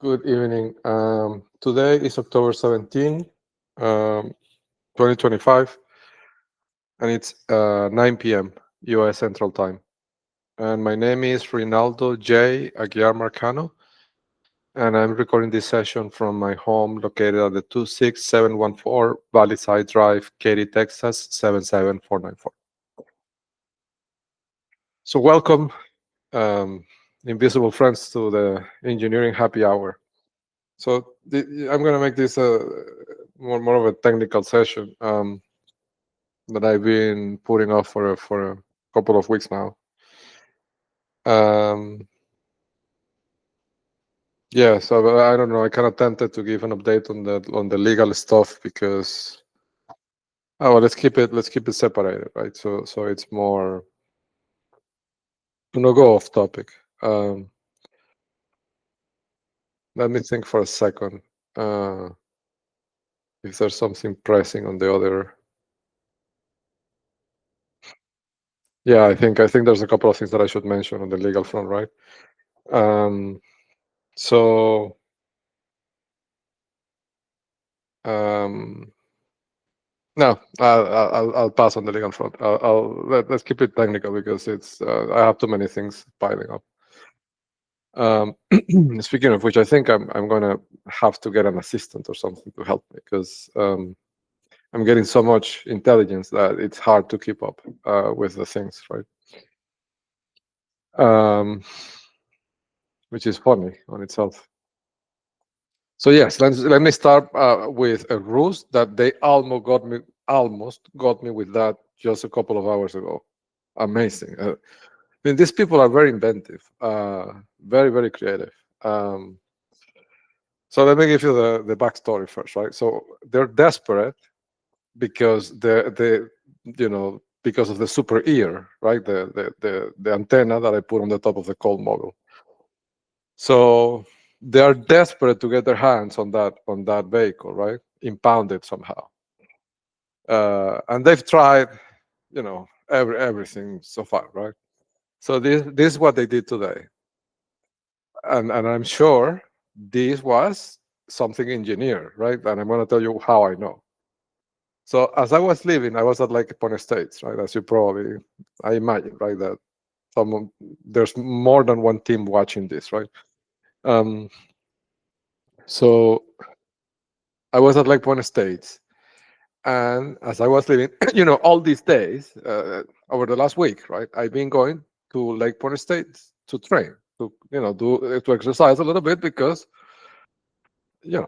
Good evening. Today is October 17, 2025, and it's 9 p.m. U.S. Central Time. And my name is Rinaldo J. Aguiar Marcano, and I'm recording this session from my home located at the 26714 Valley Side Drive, Katy, Texas, 77494. So welcome, invisible friends, to the Engineering Happy Hour. So I'm going to make this more of a technical session that I've been putting off for a couple of weeks now. Yeah, so I don't know. I kind of tempted to give an update on the legal stuff because let's keep it separated, right? So it's more to not go off topic. Let me think for a second. If there's something pressing on the other. Yeah, I think there's a couple of things that I should mention on the legal front, right? So no, I'll pass on the legal front. Let's keep it technical because it's I have too many things piling up. Speaking of which, I think I'm gonna have to get an assistant or something to help me because I'm getting so much intelligence that it's hard to keep up with the things, right? Which is funny on itself. So yes, let me start with a ruse that they almost got me with that just a couple of hours ago. Amazing. I mean, these people are very inventive, very, very creative. So let me give you the backstory first, right? So they're desperate because because of the super ear, right? The antenna that I put on the top of the cold model. So they are desperate to get their hands on that vehicle, right? Impound it somehow. And they've tried, everything so far, right? So this is what they did today, and I'm sure this was something engineered, right? And I'm going to tell you how I know. So as I was leaving, I was at Lake Estates, right? As you probably, I imagine, right, that there's more than one team watching this, right? So I was at Lake Estates, and as I was leaving, all these days over the last week, right, I've been going to Lake Estates to train, to to exercise a little bit because it's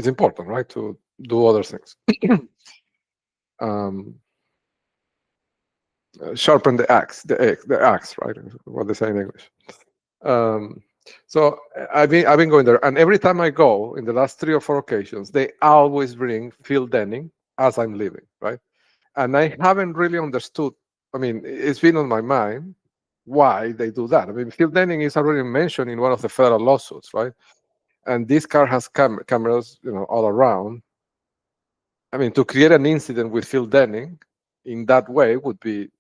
important, right, to do other things. Sharpen the axe, the axe, right? What they say in English. So I've been going there, and every time I go, in the last 3 or 4 occasions, they always bring Phil Denning as I'm leaving, right? And I haven't really understood. I mean, it's been on my mind why they do that. I mean, Phil Denning is already mentioned in one of the federal lawsuits, right? And this car has cameras, all around. I mean, to create an incident with Phil Denning in that way would be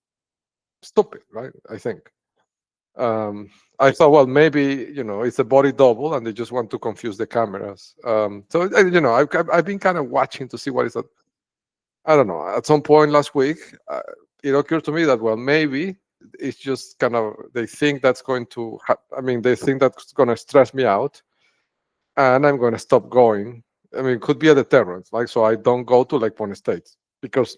stupid, right? I think. I thought, well, maybe it's a body double, and they just want to confuse the cameras. So I've been kind of watching to see what is that. I don't know. At some point last week, it occurred to me that, well, maybe it's just kind of they think that's going to. They think that's going to stress me out, and I'm going to stop going. I mean, it could be a deterrent, like, so I don't go to Lake Estates because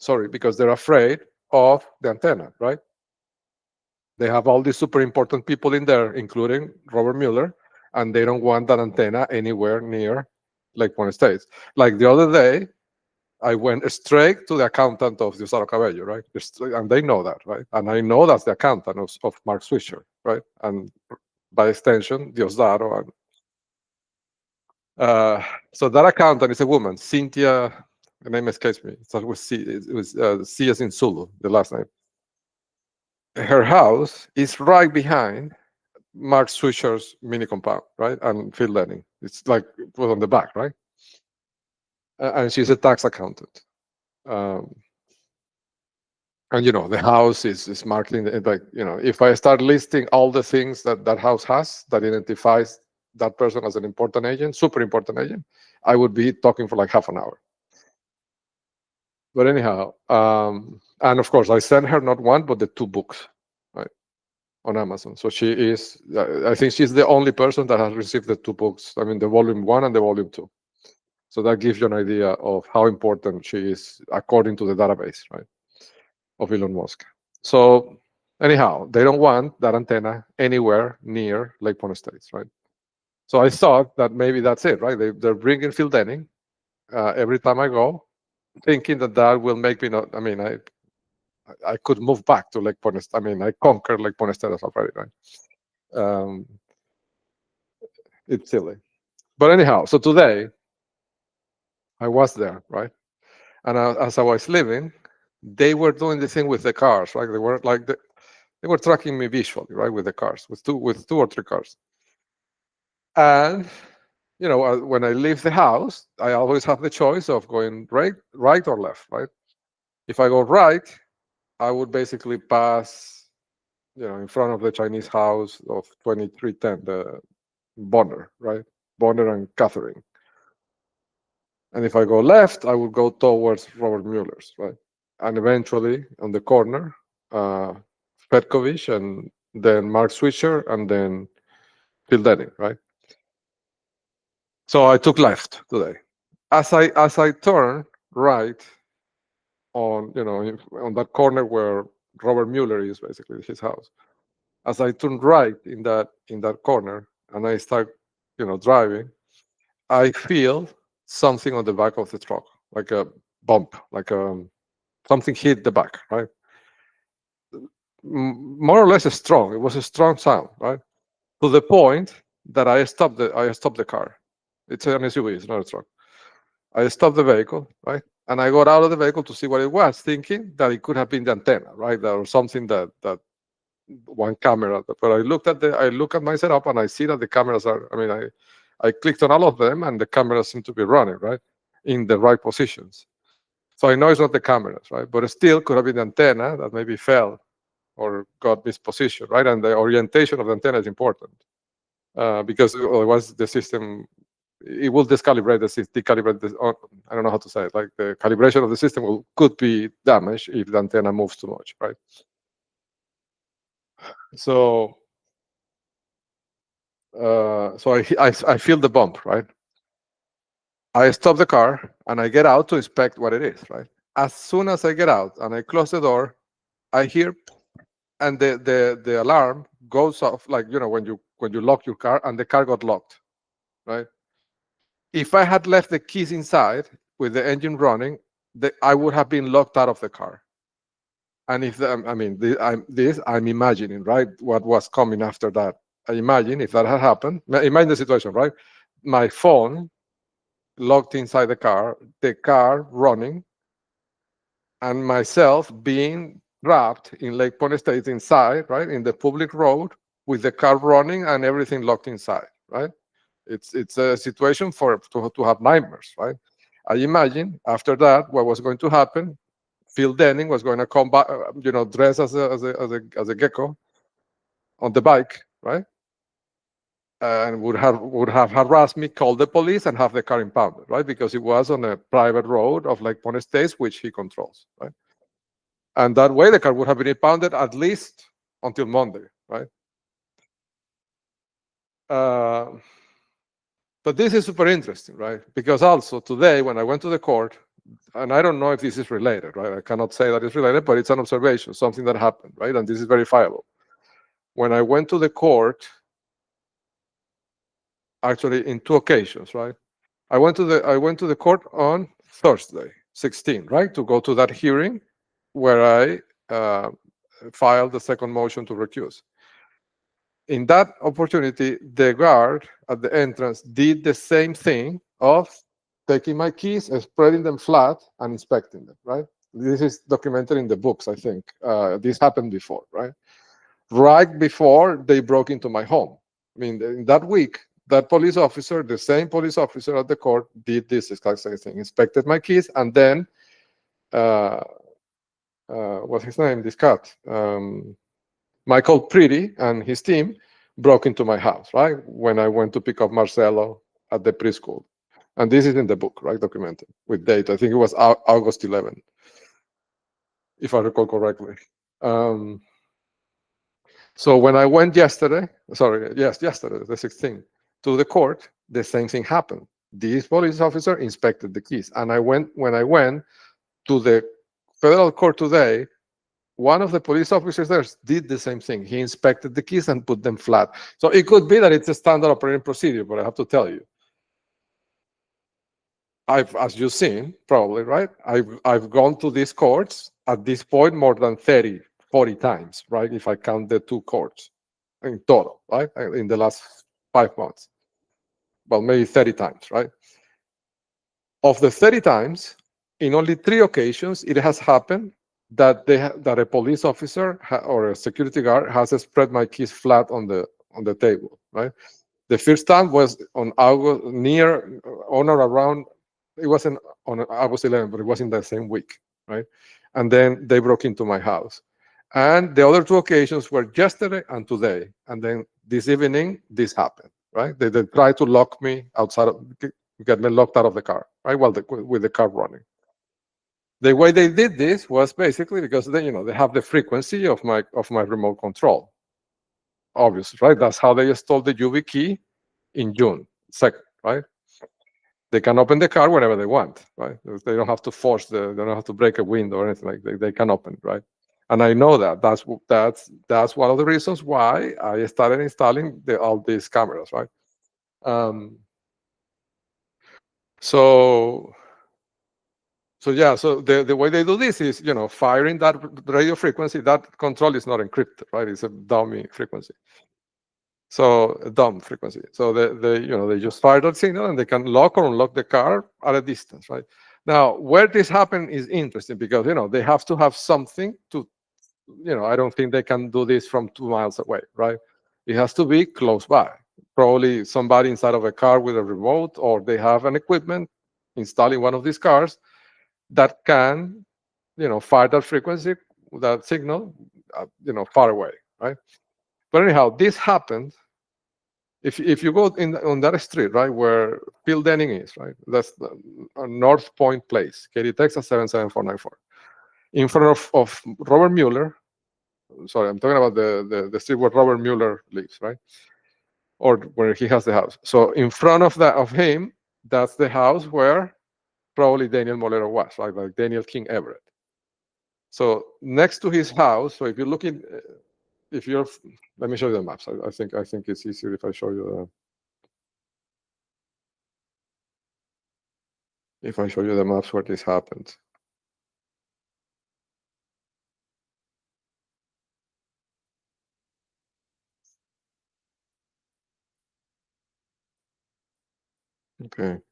they're afraid of the antenna, right? They have all these super important people in there, including Robert Mueller, and they don't want that antenna anywhere near Lake Estates. Like the other day, I went straight to the accountant of Diosdado Cabello, right? And they know that, right? And I know that's the accountant of Mark Swisher, right? And by extension, Diosdado. And so that accountant is a woman, Cynthia. The name escapes me. It started with C. It was C as in Zulu, the last name. Her house is right behind Mark Swisher's mini compound, right? And Phil Lenning. It's like it was on the back, right? And she's a tax accountant. And And the house is marking like, if I start listing all the things that that house has that identifies that person as an important agent, super important agent, I would be talking for like half an hour. But anyhow, and of course I sent her not one but the 2 books, right, on Amazon. So she is, I think she's the only person that has received the 2 books. I mean, the volume 1 and the volume 2. So that gives you an idea of how important she is according to the database, right, of Elon Musk. So anyhow, they don't want that antenna anywhere near Lake Point Estates, right? So I thought that maybe that's it, right? They're bringing Phil Denning every time I go, thinking that that will make me not. I mean, I could move back to Lake Point. I mean, I conquered Lake Point Estates already, right? Um, it's silly, but anyhow. So today I was there, right? And as I was leaving, they were doing the thing with the cars, right? They were like they were tracking me visually, right, with the cars, with two or three cars. And when I leave the house, I always have the choice of going right or left, right? If I go right, I would basically pass, in front of the Chinese house of 2310, the Bonner, right? Bonner and Catherine. And if I go left, I would go towards Robert Mueller's, right? And eventually on the corner, Petkovic, and then Mark Swisher, and then Phil Denning, right? So I took left today. As I turn right on, on that corner where Robert Mueller is, basically his house. As I turn right in that corner and I start, driving, I feel something on the back of the truck, like a bump, like something hit the back, right? More or less strong. It was a strong sound, right? To the point that I stopped the car. It's an SUV, it's not a truck. I stopped the vehicle, right? And I got out of the vehicle to see what it was, thinking that it could have been the antenna, right? Or something that one camera. But I look at my setup and I see that the cameras are. I mean, I clicked on all of them and the cameras seem to be running, right, in the right positions. So I know it's not the cameras, right? But it still could have been the antenna that maybe fell or got mispositioned, right? And the orientation of the antenna is important because otherwise the system, it will decalibrate the system, decalibrate the, I don't know how to say it, like the calibration of the system could be damaged if the antenna moves too much, right? So I feel the bump, right? I stop the car and I get out to inspect what it is, right? As soon as I get out and I close the door, I hear, and the alarm goes off, like when you lock your car, and the car got locked, right? If I had left the keys inside with the engine running, I would have been locked out of the car. And if I mean, I'm imagining, right, what was coming after that. I imagine if that had happened. Imagine the situation, right? My phone locked inside the car running, and myself being trapped in Lake Point State inside, right, in the public road with the car running and everything locked inside, right? It's a situation to have nightmares, right? I imagine after that what was going to happen. Phil Denning was going to come back, dressed as a gecko on the bike, right? And would have harassed me, called the police, and have the car impounded, right? Because it was on a private road of Lake Point Estates, which he controls, right? And that way, the car would have been impounded at least until Monday, right? But this is super interesting, right? Because also today, when I went to the court, and I don't know if this is related, right? I cannot say that it's related, but it's an observation, something that happened, right? And this is verifiable. When I went to the court, actually in 2 occasions, right? I went to the court on Thursday, 16, right, to go to that hearing where I filed the second motion to recuse. In that opportunity, the guard at the entrance did the same thing of taking my keys and spreading them flat and inspecting them, right? This is documented in the books, I think. This happened before, right? Right before they broke into my home. I mean, in that week, that police officer, the same police officer at the court, did this exact same thing, inspected my keys, and then what's his name? This cat, Michael Pretty and his team broke into my house, right? When I went to pick up Marcelo at the preschool. And this is in the book, right? Documented with date. I think it was August 11, if I recall correctly. So when I went yesterday, yesterday, the 16th, to the court, the same thing happened. This police officer inspected the keys. And when I went to the federal court today, one of the police officers there did the same thing. He inspected the keys and put them flat. So it could be that it's a standard operating procedure, but I have to tell you, as you've seen, probably, right? I've gone to these courts at this point more than 30, 40 times, right? If I count the two courts in total, right? In the last 5 months. Well, maybe 30 times, right? Of the 30 times, in only 3 occasions, it has happened that that a police officer or a security guard has spread my keys flat on the table, right? The first time was on August, on or around, it wasn't on August 11, but it was in the same week, right? And then they broke into my house. And the other 2 occasions were yesterday and today. And then this evening, this happened, right? They tried to lock me outside, get me locked out of the car, right? With the car running. The way they did this was basically because they have the frequency of my remote control. Obviously, right? That's how they installed the UV key in June 2nd, right? They can open the car whenever they want, right? They don't have to they don't have to break a window or anything like that. They can open, right? And I know that. That's one of the reasons why I started installing all these cameras, right? So yeah, so the way they do this is, firing that radio frequency. That control is not encrypted, right? It's a dummy frequency. So a dumb frequency. So they just fire that signal and they can lock or unlock the car at a distance, right? Now, where this happens is interesting because they have to have something to, I don't think they can do this from 2 miles away, right? It has to be close by. Probably somebody inside of a car with a remote, or they have an equipment installing one of these cars that can, fire that frequency, that signal, far away, right? But anyhow, this happened. If you go on that street, right, where Phil Denning is, right, that's North Point Place, Katy, Texas 77494, in front of Robert Mueller. Sorry, I'm talking about the street where Robert Mueller lives, right, or where he has the house. So in front of him, that's the house where probably Daniel Molero was, right, like Daniel King Everett. So next to his house, so if you're looking, let me show you the maps. I think it's easier if I show you the maps where this happened. Okay.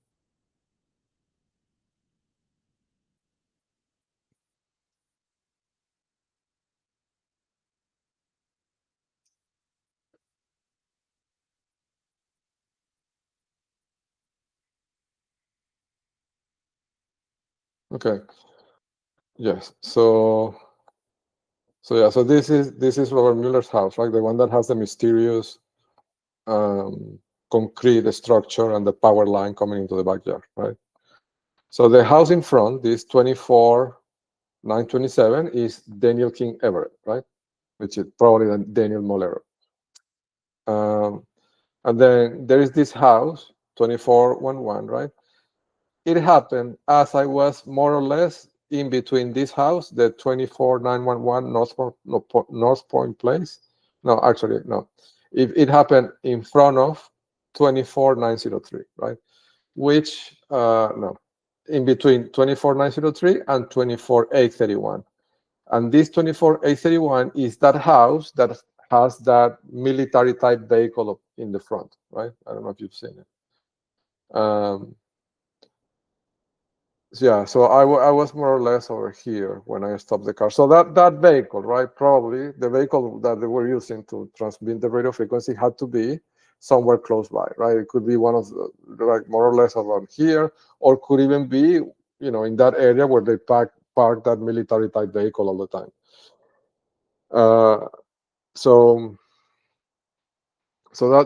Okay. Yes. So yeah. So this is Robert Mueller's house, right? The one that has the mysterious concrete structure and the power line coming into the backyard, right? So the house in front, this 24927, is Daniel King Everett, right? Which is probably Daniel Molero. And then there is this house, 2411, right? It happened as I was more or less in between this house, the 24911 North Point Place. No, actually, no. It happened in front of 24903, right? Which, no, in between 24903 and 24831. And this 24831 is that house that has that military type vehicle in the front, right? I don't know if you've seen it. Yeah, so I was more or less over here when I stopped the car. So that vehicle, right? Probably the vehicle that they were using to transmit the radio frequency had to be somewhere close by, right? It could be one of like more or less around here, or could even be, in that area where they park park that military type vehicle all the time. So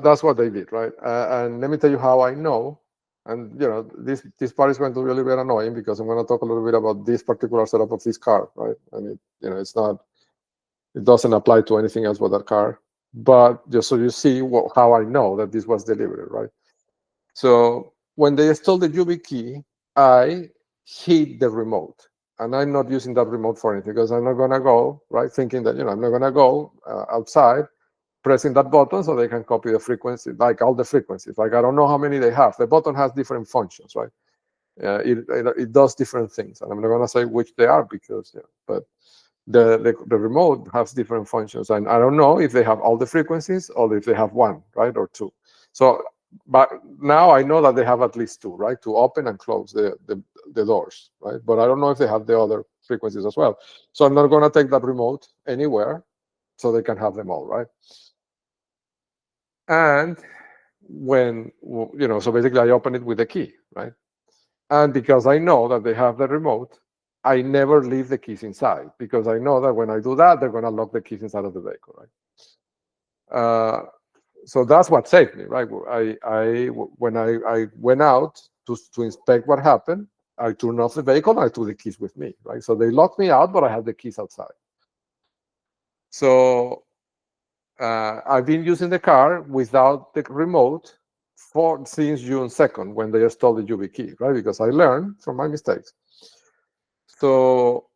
that's what they did, right? And let me tell you how I know. And this part is going to be a little bit annoying because I'm going to talk a little bit about this particular setup of this car, right? And it doesn't apply to anything else but that car. But just so you see how I know that this was delivered, right? So when they installed the YubiKey, I hit the remote, and I'm not using that remote for anything because I'm not going to go, right, thinking that I'm not going to go outside pressing that button so they can copy the frequency, like all the frequencies. Like I don't know how many they have. The button has different functions, right? It does different things, and I'm not going to say which they are because, but the remote has different functions, and I don't know if they have all the frequencies or if they have one, right, or two. So, but now I know that they have at least two, right, to open and close the doors, right? But I don't know if they have the other frequencies as well. So I'm not going to take that remote anywhere, so they can have them all, right? And when so basically I open it with a key, right? And because I know that they have the remote, I never leave the keys inside because I know that when I do that, they're going to lock the keys inside of the vehicle, right? So that's what saved me, right? When I went out to inspect what happened, I turned off the vehicle and I took the keys with me, right? So they locked me out, but I had the keys outside. So I've been using the car without the remote since June 2nd when they installed the YubiKey, right? Because I learned from my mistakes. So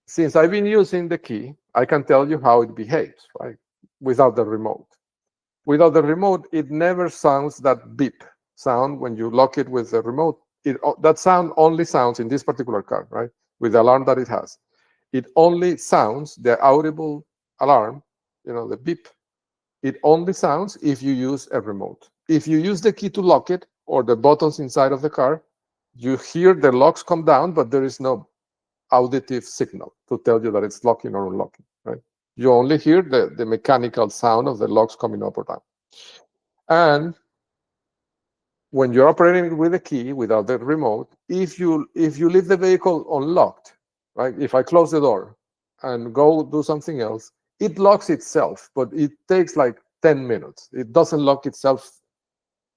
since I've been using the key, I can tell you how it behaves, right? Without the remote. Without the remote, it never sounds that beep sound when you lock it with the remote. That sound only sounds in this particular car, right? With the alarm that it has. It only sounds, the audible alarm, the beep, it only sounds if you use a remote. If you use the key to lock it or the buttons inside of the car, you hear the locks come down, but there is no auditive signal to tell you that it's locking or unlocking, right? You only hear the mechanical sound of the locks coming up or down. And when you're operating with the key without the remote, if you leave the vehicle unlocked, right? If I close the door and go do something else, it locks itself, but it takes like 10 minutes. It doesn't lock itself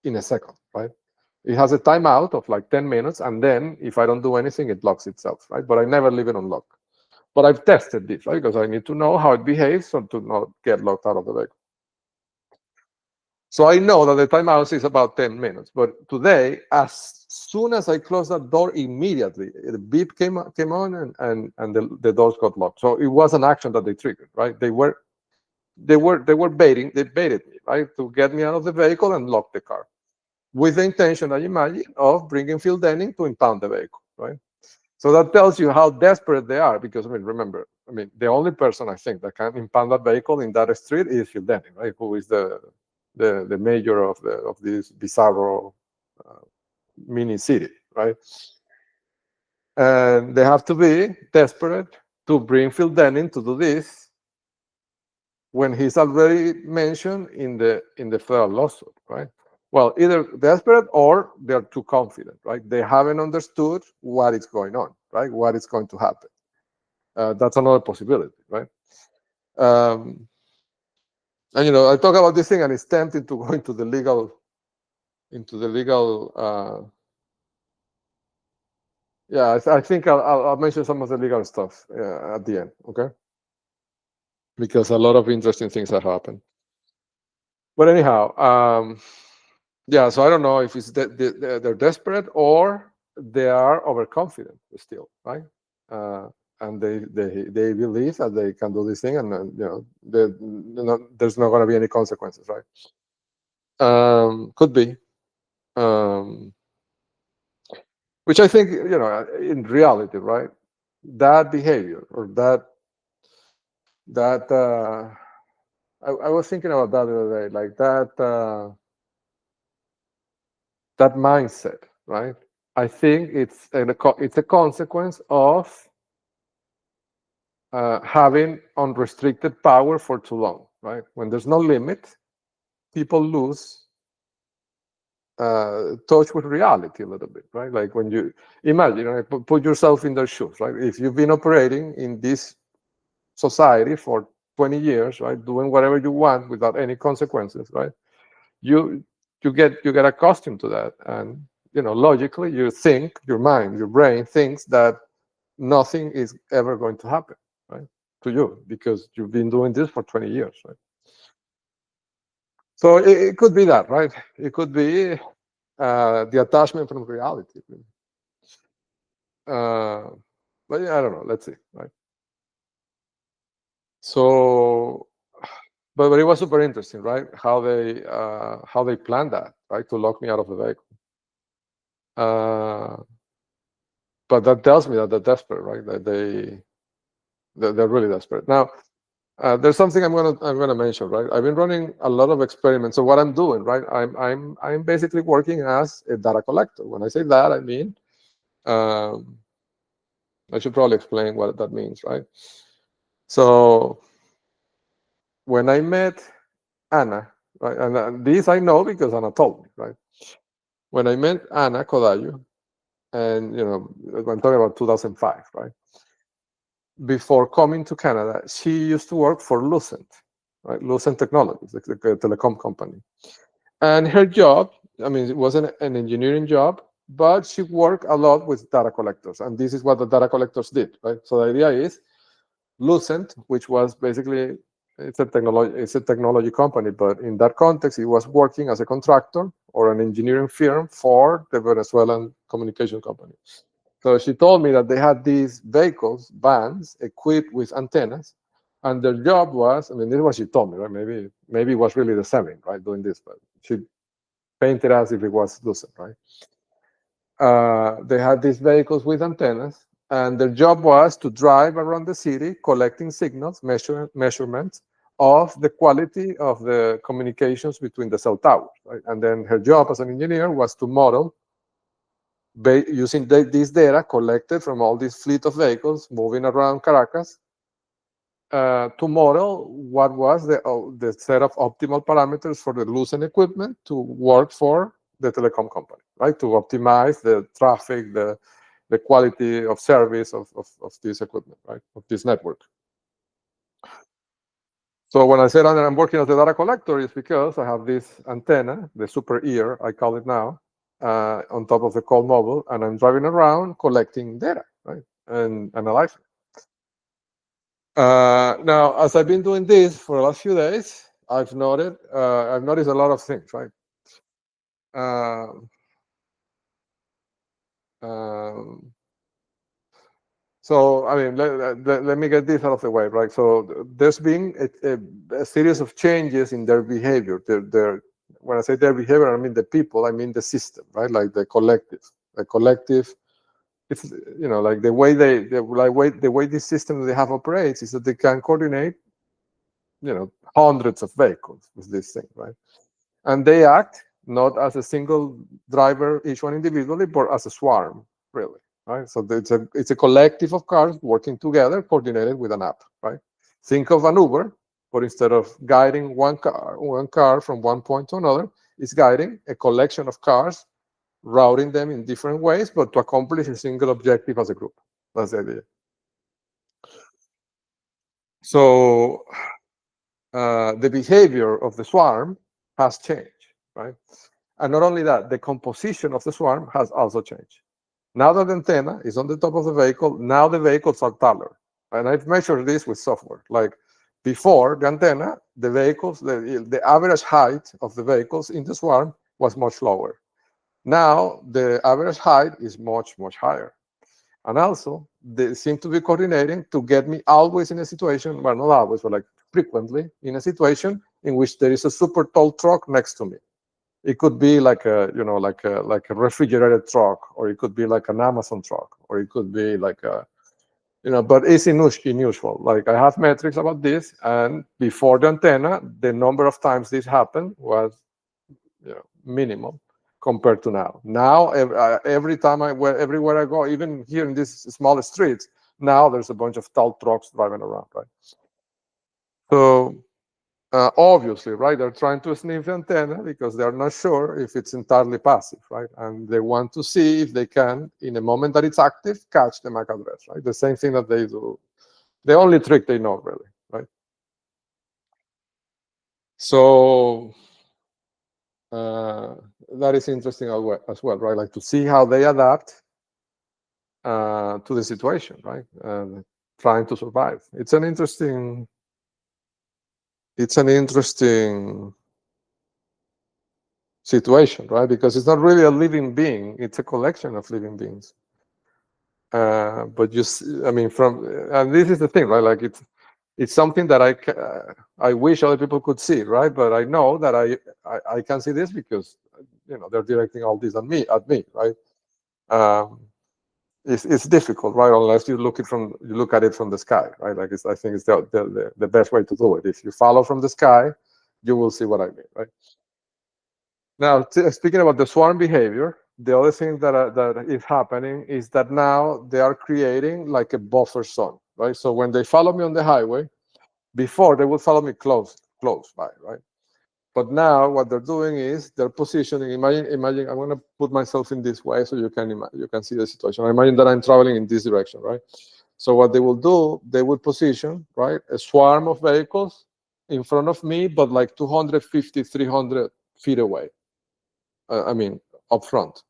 in a second, right? It has a timeout of like 10 minutes, and then if I don't do anything, it locks itself, right? But I never leave it unlocked. But I've tested this, right? Because I need to know how it behaves so to not get locked out of the vehicle. So I know that the timeout is about 10 minutes. But today, as soon as I closed that door, immediately the beep came on, and the doors got locked. So it was an action that they triggered, right? They baited me, right, to get me out of the vehicle and lock the car, with the intention, I imagine, of bringing Phil Denning to impound the vehicle, right? So that tells you how desperate they are, because remember, the only person I think that can impound that vehicle in that street is Phil Denning, right? Who is the mayor of this bizarro mini city, right? And they have to be desperate to bring Phil Denning to do this when he's already mentioned in the federal lawsuit, right? Well, either desperate or they're too confident, right? They haven't understood what is going on, right? What is going to happen. That's another possibility, right? And I talk about this thing, and it's tempting to go into the legal. Yeah, I think I'll mention some of the legal stuff at the end, okay? Because a lot of interesting things have happened. But anyhow, yeah, so I don't know if it's they're desperate or they are overconfident still, right? And they believe that they can do this thing, and there's not going to be any consequences, right? Could be, which I think in reality, right? That behavior or that I was thinking about that the other day, like that mindset, right? I think it's a consequence of having unrestricted power for too long, right? When there's no limit, people lose touch with reality a little bit, right? Like when you imagine, right, put yourself in their shoes, right? If you've been operating in this society for 20 years, right, doing whatever you want without any consequences, right? You you get accustomed to that, and logically, you think your mind, your brain thinks that nothing is ever going to happen, right, to you because you've been doing this for 20 years, right? So it could be that, right? It could be the attachment from reality. Uh, but yeah, I don't know. Let's see, right? So, but it was super interesting, right? How they planned that, right, to lock me out of the vehicle. But that tells me that they're desperate, right? That they're really desperate. Now, there's something I'm gonna mention, right? I've been running a lot of experiments. So what I'm doing, right? I'm basically working as a data collector. When I say that, I mean, I should probably explain what that means, right? So when I met Anna, right, and this I know because Anna told me, right? When I met Anna Kodayu, and I'm talking about 2005, right? Before coming to Canada, she used to work for Lucent, right? Lucent Technologies, the telecom company. And her job, I mean, it wasn't an engineering job, but she worked a lot with data collectors. And this is what the data collectors did, right? So the idea is Lucent, which was basically it's a technology company, but in that context, it was working as a contractor or an engineering firm for the Venezuelan communication company. So she told me that they had these vehicles, vans, equipped with antennas, and their job was, I mean, this is what she told me, right? Maybe it was really the seven, right, doing this, but she painted as if it was Lucent, right? They had these vehicles with antennas, and their job was to drive around the city, collecting signals, measurements of the quality of the communications between the cell towers, right? And then her job as an engineer was to model using this data collected from all this fleet of vehicles moving around Caracas to model what was the set of optimal parameters for the Lucent equipment to work for the telecom company, right? To optimize the traffic, the quality of service of this equipment, right? Of this network. So when I said I'm working as a data collector, it's because I have this antenna, the super ear, I call it now, on top of the cold mobile, and I'm driving around collecting data, right, and analyzing. Now, as I've been doing this for the last few days, I've noticed a lot of things, right? Um, um, so, I mean, let me get this out of the way, right? So, there's been a series of changes in their behavior. When I say their behavior, I mean the people, I mean the system, right? Like the collective. The collective, it's like the way the way this system they have operates is that they can coordinate hundreds of vehicles with this thing, right? And they act not as a single driver, each one individually, but as a swarm, really, right? So it's a collective of cars working together, coordinated with an app, right? Think of an Uber, but instead of guiding one car from one point to another, it's guiding a collection of cars, routing them in different ways, but to accomplish a single objective as a group. That's the idea. So the behavior of the swarm has changed, right? And not only that, the composition of the swarm has also changed. Now that the antenna is on the top of the vehicle, now the vehicles are taller. And I've measured this with software. Like before the antenna, the vehicles, the average height of the vehicles in the swarm was much lower. Now the average height is much, much higher. And also, they seem to be coordinating to get me always in a situation, well, not always, but like frequently in a situation in which there is a super tall truck next to me. It could be like a refrigerated truck, or it could be like an Amazon truck, or it could be like but it's unusual. Like I have metrics about this, and before the antenna, the number of times this happened was minimal compared to now. Now, every time everywhere I go, even here in this small streets, now there's a bunch of tall trucks driving around, right? So Obviously, right? They're trying to sniff the antenna because they're not sure if it's entirely passive, right? And they want to see if they can, in a moment that it's active, catch the MAC address, right? The same thing that they do. The only trick they know, really, right? So that is interesting as well, right? Like to see how they adapt to the situation, right? Trying to survive. It's an interesting situation, right? Because it's not really a living being; it's a collection of living beings. But you, I mean, and this is the thing, right? Like it's something that I wish other people could see, right? But I know that I can see this because they're directing all this at me, right? It's difficult, right? Unless you look at it from the sky, right? Like I think it's the best way to do it. If you follow from the sky, you will see what I mean, right? Now, speaking about the swarm behavior, the other thing that is happening is that now they are creating like a buffer zone, right? So when they follow me on the highway, before they would follow me close by, right? But now what they're doing is they're positioning. Imagine. I'm going to put myself in this way so you can see the situation. I imagine that I'm traveling in this direction, right? So what they will do, they will position, right, a swarm of vehicles in front of me, but like 250, 300 feet away. I mean, up front.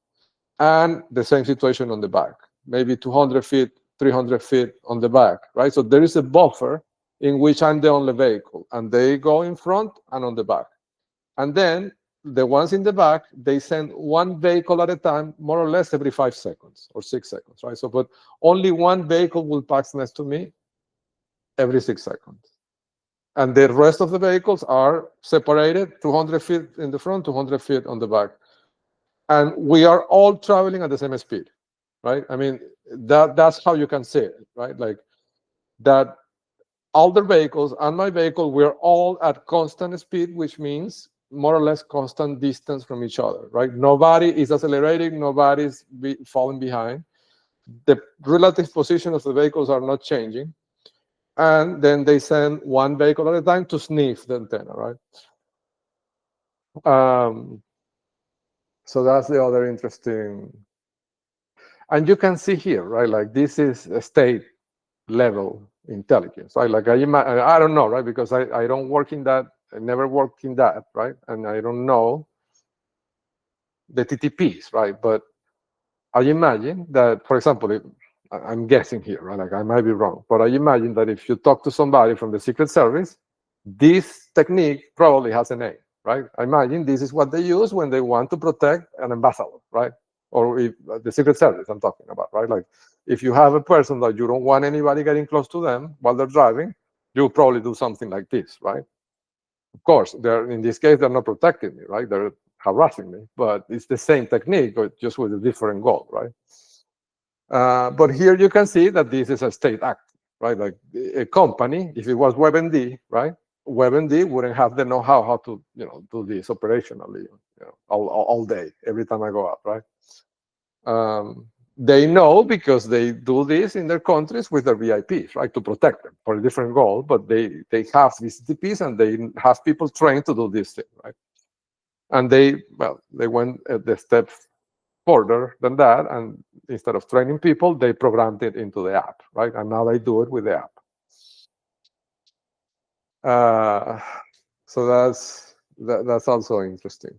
And the same situation on the back, maybe 200 feet, 300 feet on the back, right? So there is a buffer in which I'm the only vehicle, and they go in front and on the back. And then the ones in the back, they send one vehicle at a time, more or less every 5 seconds or 6 seconds, right? So, but only one vehicle will pass next to me every 6 seconds. And the rest of the vehicles are separated 200 feet in the front, 200 feet on the back. And we are all traveling at the same speed, right? I mean, that's how you can see it, right? Like that all the vehicles and my vehicle, we're all at constant speed, which means more or less constant distance from each other, right? Nobody is accelerating, nobody's falling behind. The relative position of the vehicles are not changing. And then they send one vehicle at a time to sniff the antenna, right? So that's the other interesting. And you can see here, right? Like this is a state level intelligence, right? Like I don't know, right? Because I don't work in that, I never worked in that, right? And I don't know the TTPs, right? But I imagine that, for example, I'm guessing here, right? Like I might be wrong, but I imagine that if you talk to somebody from the Secret Service, this technique probably has a name, right? I imagine this is what they use when they want to protect an ambassador, right? Or if, the Secret Service I'm talking about, right? Like if you have a person that you don't want anybody getting close to them while they're driving, you'll probably do something like this, right? Of course, in this case, they're not protecting me, right? They're harassing me, but it's the same technique, but just with a different goal, right? But here you can see that this is a state act, right? Like a company, if it was WebMD, right? WebMD wouldn't have the know-how how to, do this operationally, all day, every time I go out, right? They know because they do this in their countries with their VIPs, right, to protect them for a different goal. But they have these TPs and they have people trained to do this thing, right? And they went the step further than that, and instead of training people, they programmed it into the app, right? And now they do it with the app. So that's also interesting.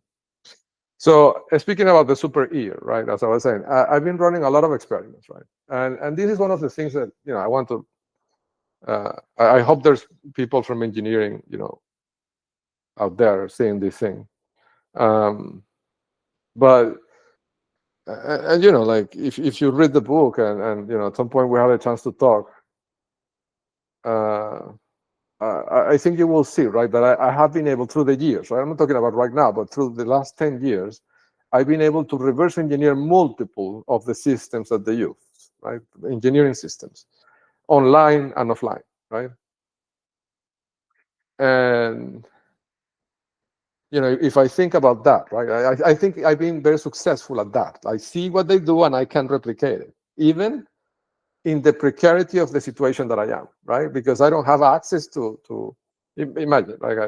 So speaking about the super ear, right? As I was saying, I've been running a lot of experiments, right? And this is one of the things that I want to. I hope there's people from engineering, out there seeing this thing. But like if you read the book and at some point we have a chance to talk, I think you will see, right, that I have been able through the years, right? I'm not talking about right now, but through the last 10 years, I've been able to reverse engineer multiple of the systems that they use, right? Engineering systems, online and offline, right? And if I think about that, right, I think I've been very successful at that. I see what they do and I can replicate it, even in the precarity of the situation that I am, right? Because I don't have access to Imagine, like,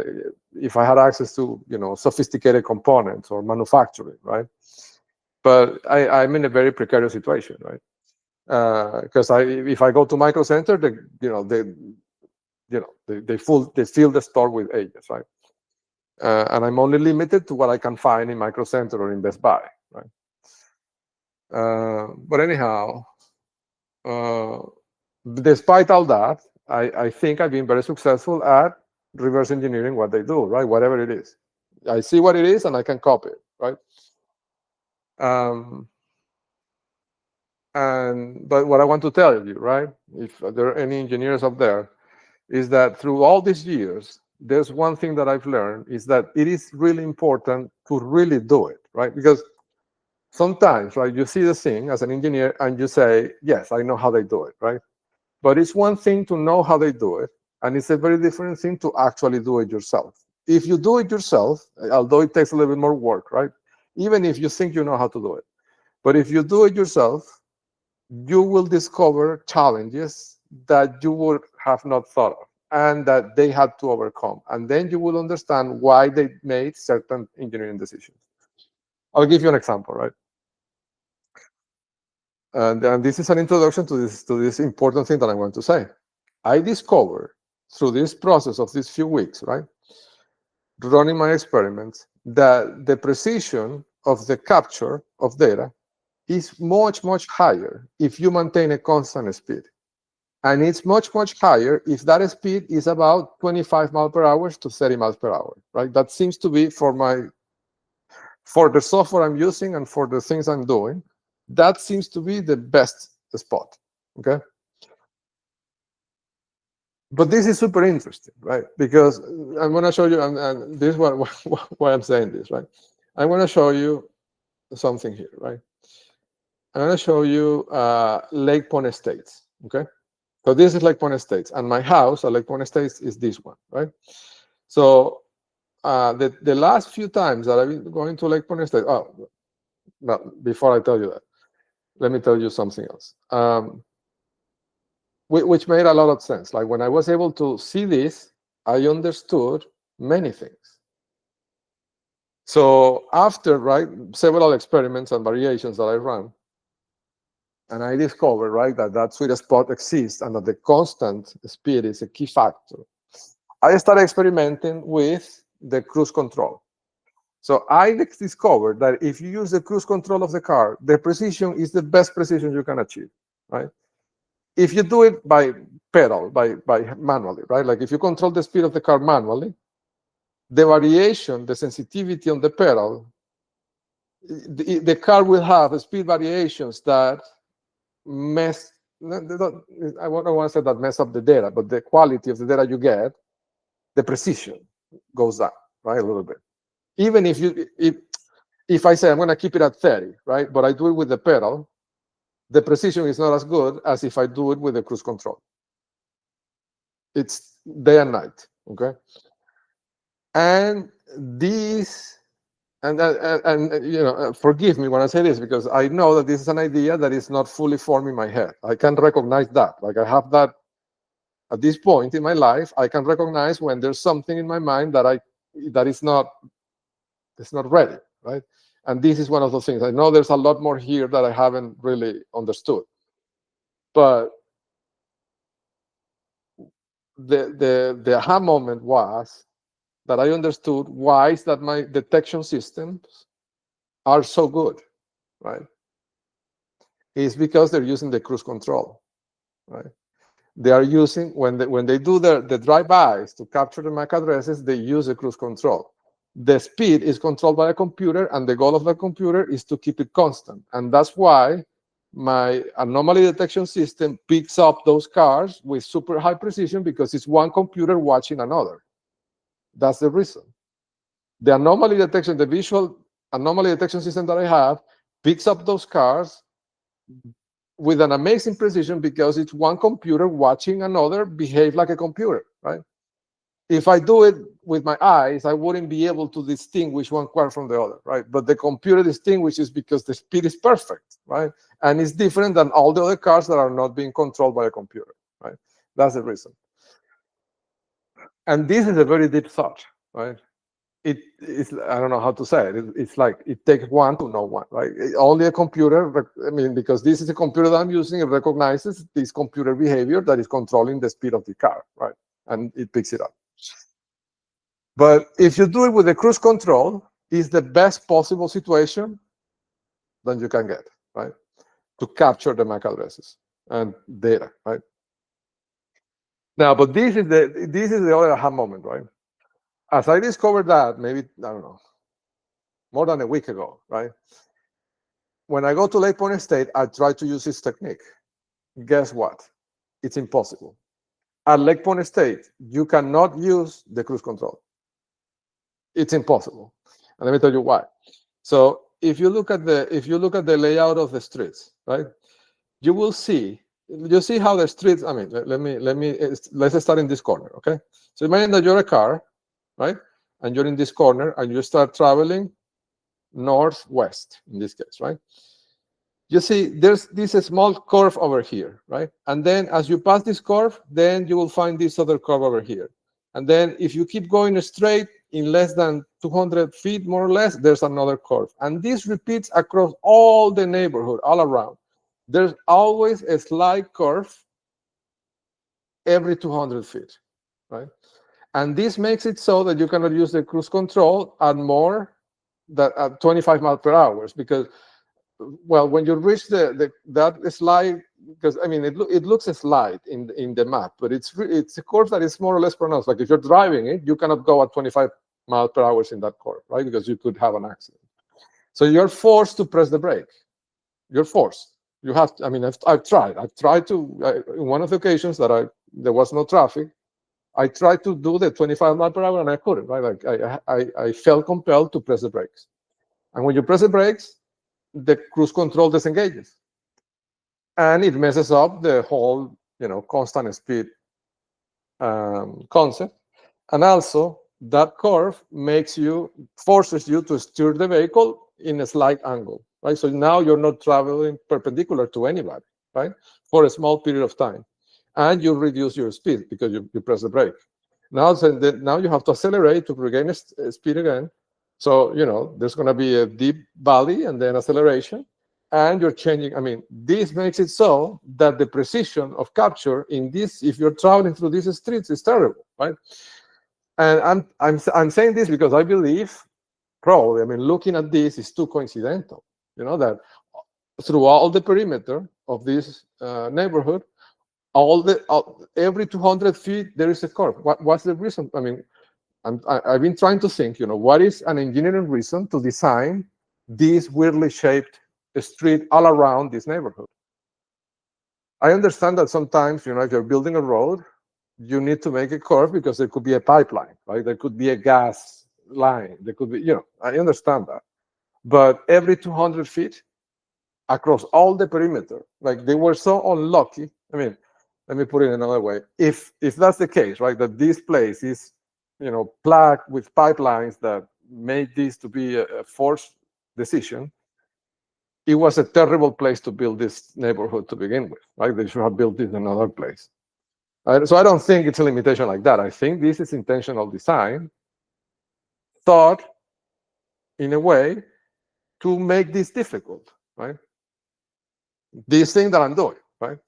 if I had access to, sophisticated components or manufacturing, right? But I'm in a very precarious situation, right? Because if I go to Micro Center, they fill the store with agents, right? And I'm only limited to what I can find in Micro Center or in Best Buy, right? But anyhow, despite all that, I think I've been very successful at reverse engineering what they do, right? Whatever it is, I see what it is and I can copy it, right? But what I want to tell you, right, if there are any engineers up there, is that through all these years, there's one thing that I've learned is that it is really important to really do it, right? Because sometimes, right, you see the thing as an engineer and you say, yes, I know how they do it, right? But it's one thing to know how they do it, and it's a very different thing to actually do it yourself. If you do it yourself, although it takes a little bit more work, right? Even if you think you know how to do it. But if you do it yourself, you will discover challenges that you would have not thought of and that they had to overcome. And then you will understand why they made certain engineering decisions. I'll give you an example, right? And this is an introduction to this important thing that I want to say. I discovered through this process of these few weeks, right, running my experiments, that the precision of the capture of data is much, much higher if you maintain a constant speed. And it's much, much higher if that speed is about 25 miles per hour to 30 miles per hour, right? That seems to be for the software I'm using and for the things I'm doing, that seems to be the best spot, okay? But this is super interesting, right? Because I'm going to show you, and this is why I'm saying this, right? I'm going to show you something here, right? I'm going to show you Lake Pond Estates, okay? So this is Lake Pond Estates, and my house at Lake Pond Estates is this one, right? So the last few times that I've been going to Lake Pond Estates, before I tell you that, let me tell you something else, which made a lot of sense. Like when I was able to see this, I understood many things. So after, right, several experiments and variations that I ran, and I discovered, right, that sweet spot exists and that the constant speed is a key factor, I started experimenting with the cruise control. So I discovered that if you use the cruise control of the car, the precision is the best precision you can achieve, right? If you do it by pedal, by manually, right? Like if you control the speed of the car manually, the variation, the sensitivity on the pedal, the car will have speed variations that I don't want to say that mess up the data, but the quality of the data you get, the precision goes down, right, a little bit. Even if I say I'm going to keep it at 30, right, but I do it with the pedal, the precision is not as good as if I do it with the cruise control. It's day and night, okay? And these, and forgive me when I say this, because I know that this is an idea that is not fully formed in my head. I can recognize that. Like I have that at this point in my life. I can recognize when there's something in my mind that is not ready, right? And this is one of those things. I know there's a lot more here that I haven't really understood. But the aha moment was that I understood why is that my detection systems are so good, right? It's because they're using the cruise control, right? They are using, when they do the drive-bys to capture the MAC addresses, they use the cruise control. The speed is controlled by a computer, and the goal of the computer is to keep it constant. And that's why my anomaly detection system picks up those cars with super high precision, because it's one computer watching another. That's the reason. The anomaly detection, the visual anomaly detection system that I have, picks up those cars with an amazing precision because it's one computer watching another behave like a computer, right? If I do it with my eyes, I wouldn't be able to distinguish one car from the other, right? But the computer distinguishes because the speed is perfect, right? And it's different than all the other cars that are not being controlled by a computer, right? That's the reason. And this is a very deep thought, right? It is, I don't know how to say it. It's like it takes one to know one, right? Only a computer, I mean, because this is a computer that I'm using, it recognizes this computer behavior that is controlling the speed of the car, right? And it picks it up. But if you do it with the cruise control, it's the best possible situation that you can get, right? To capture the MAC addresses and data, right? Now, but this is the other aha moment, right? As I discovered that, maybe, I don't know, more than a week ago, right? When I go to Lake Point State, I try to use this technique. Guess what? It's impossible. At Lake Point State, you cannot use the cruise control. It's impossible. And let me tell you why. So if you look at the layout of the streets, right? You will see, you see how the streets, I mean, let's start in this corner, okay? So imagine that you're a car, right? And you're in this corner and you start traveling northwest in this case, right? You see there's this small curve over here, right? And then as you pass this curve, then you will find this other curve over here. And then if you keep going straight in less than 200 feet, more or less, there's another curve. And this repeats across all the neighborhood, all around. There's always a slight curve every 200 feet, right? And this makes it so that you cannot use the cruise control at more than at 25 miles per hour, because, well, when you reach that slide, because I mean it looks a slide in the map, but it's a curve that is more or less pronounced. Like if you're driving it, you cannot go at 25 miles per hour in that curve, right? Because you could have an accident. So you're forced to press the brake. You're forced. You have to. I mean, I've tried to. In one of the occasions that there was no traffic, I tried to do the 25 miles per hour and I couldn't. Right? Like I felt compelled to press the brakes. And when you press the brakes, the cruise control disengages, and it messes up the whole, constant speed concept. And also, that curve forces you to steer the vehicle in a slight angle, right? So now you're not traveling perpendicular to anybody, right? For a small period of time, and you reduce your speed because you press the brake. Now you have to accelerate to regain speed again. So, there's going to be a deep valley and then acceleration, and you're changing. I mean, this makes it so that the precision of capture in this, if you're traveling through these streets, is terrible, right? And I'm saying this because I believe, probably, I mean, looking at this is too coincidental, that through all the perimeter of this neighborhood, every 200 feet, there is a curve. What's the reason? I mean, I've been trying to think, what is an engineering reason to design this weirdly shaped street all around this neighborhood? I understand that sometimes, if you're building a road, you need to make a curve because there could be a pipeline, right? There could be a gas line. There could be, I understand that. But every 200 feet across all the perimeter, like they were so unlucky. I mean, let me put it another way. If that's the case, right, that this place is, plagued with pipelines that made this to be a forced decision, it was a terrible place to build this neighborhood to begin with, right? They should have built it in another place. So I don't think it's a limitation like that. I think this is intentional design thought in a way to make this difficult, right? This thing that I'm doing, right?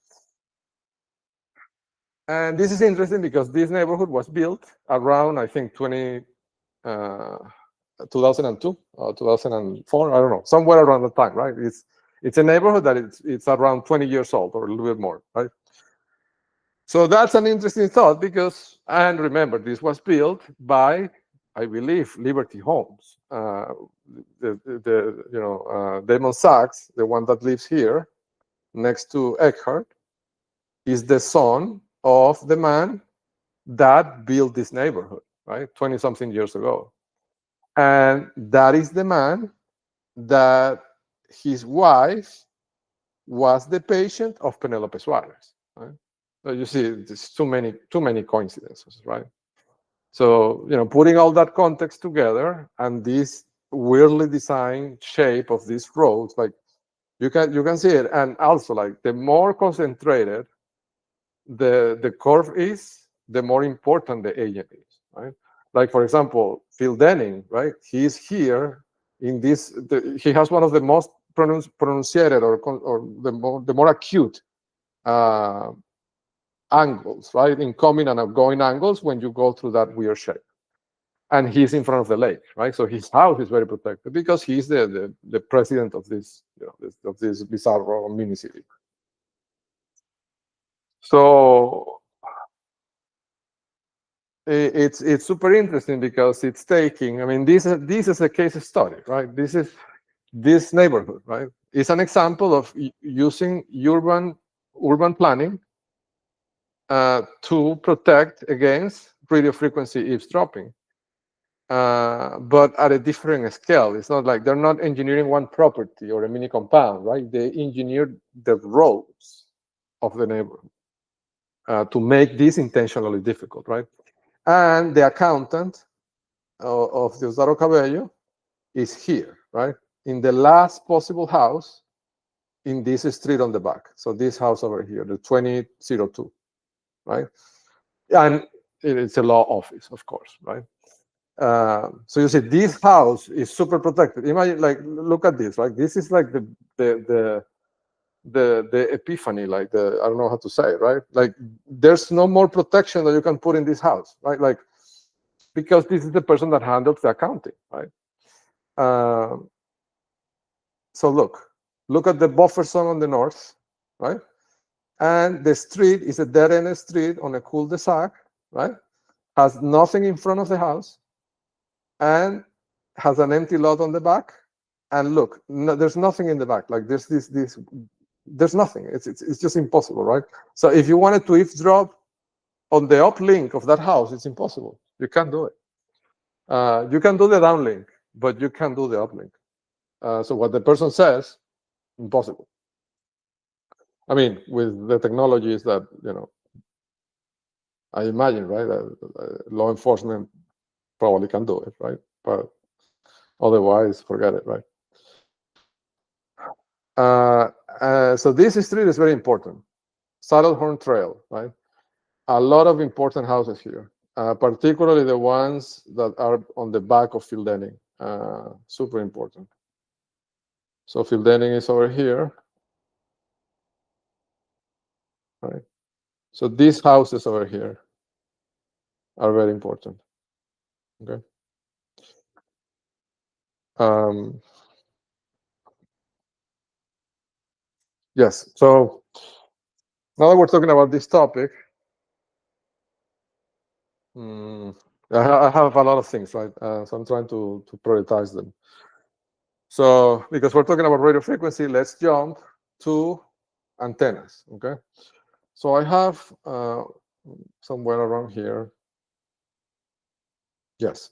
And this is interesting because this neighborhood was built around, I think, 2002 or 2004, I don't know, somewhere around the time, right? It's a neighborhood that it's around 20 years old or a little bit more, right? So that's an interesting thought because, and remember, this was built by, I believe, Liberty Homes. Damon Sachs, the one that lives here next to Eckhart, is the son of the man that built this neighborhood, right? 20-something years ago. And that is the man that his wife was the patient of Penelope Suarez, right? So you see, there's too many coincidences, right? So, putting all that context together and this weirdly designed shape of these roads, like you can see it. And also, like, the more concentrated the curve is, the more important the agent is, right? Like, for example, Phil Denning, right? He's here in this, he has one of the most pronunciated or the more acute angles, right? Incoming and outgoing angles when you go through that weird shape. And he's in front of the lake, right? So his house is very protected because he's the president of this, of this bizarro mini city. So it's super interesting because it's taking. I mean, this is a case study, right? This neighborhood, right? It's an example of using urban planning to protect against radio frequency eavesdropping. But at a different scale. It's not like they're not engineering one property or a mini compound, right? They engineered the roads of the neighborhood to make this intentionally difficult, right? And the accountant of Diosdado Cabello is here, right? In the last possible house in this street on the back. So this house over here, the 2002, right? And it's a law office, of course, right? So you see, this house is super protected. Imagine, like, look at this, right? This is like the epiphany, like I don't know how to say it, right? Like, there's no more protection that you can put in this house, right? Like, because this is the person that handles the accounting, right? So look at the buffer zone on the north, right? And the street is a dead-end street on a cul-de-sac, right? Has nothing in front of the house, and has an empty lot on the back. And look, there's nothing in the back. Like there's there's nothing. It's just impossible, right? So if you wanted to eavesdrop on the uplink of that house, it's impossible. You can't do it. You can do the downlink, but you can't do the uplink. So what the person says, impossible. I mean, with the technologies that, I imagine, right? Law enforcement probably can do it, right? But otherwise, forget it, right? So this street is very important. Saddlehorn Trail, right? A lot of important houses here, particularly the ones that are on the back of Phil Denning. Super important. So Phil Denning is over here, right? So these houses over here are very important. Okay. Yes. So now that we're talking about this topic, I have a lot of things, right? So I'm trying to prioritize them. So because we're talking about radio frequency, let's jump to antennas. Okay. So I have somewhere around here. Yes.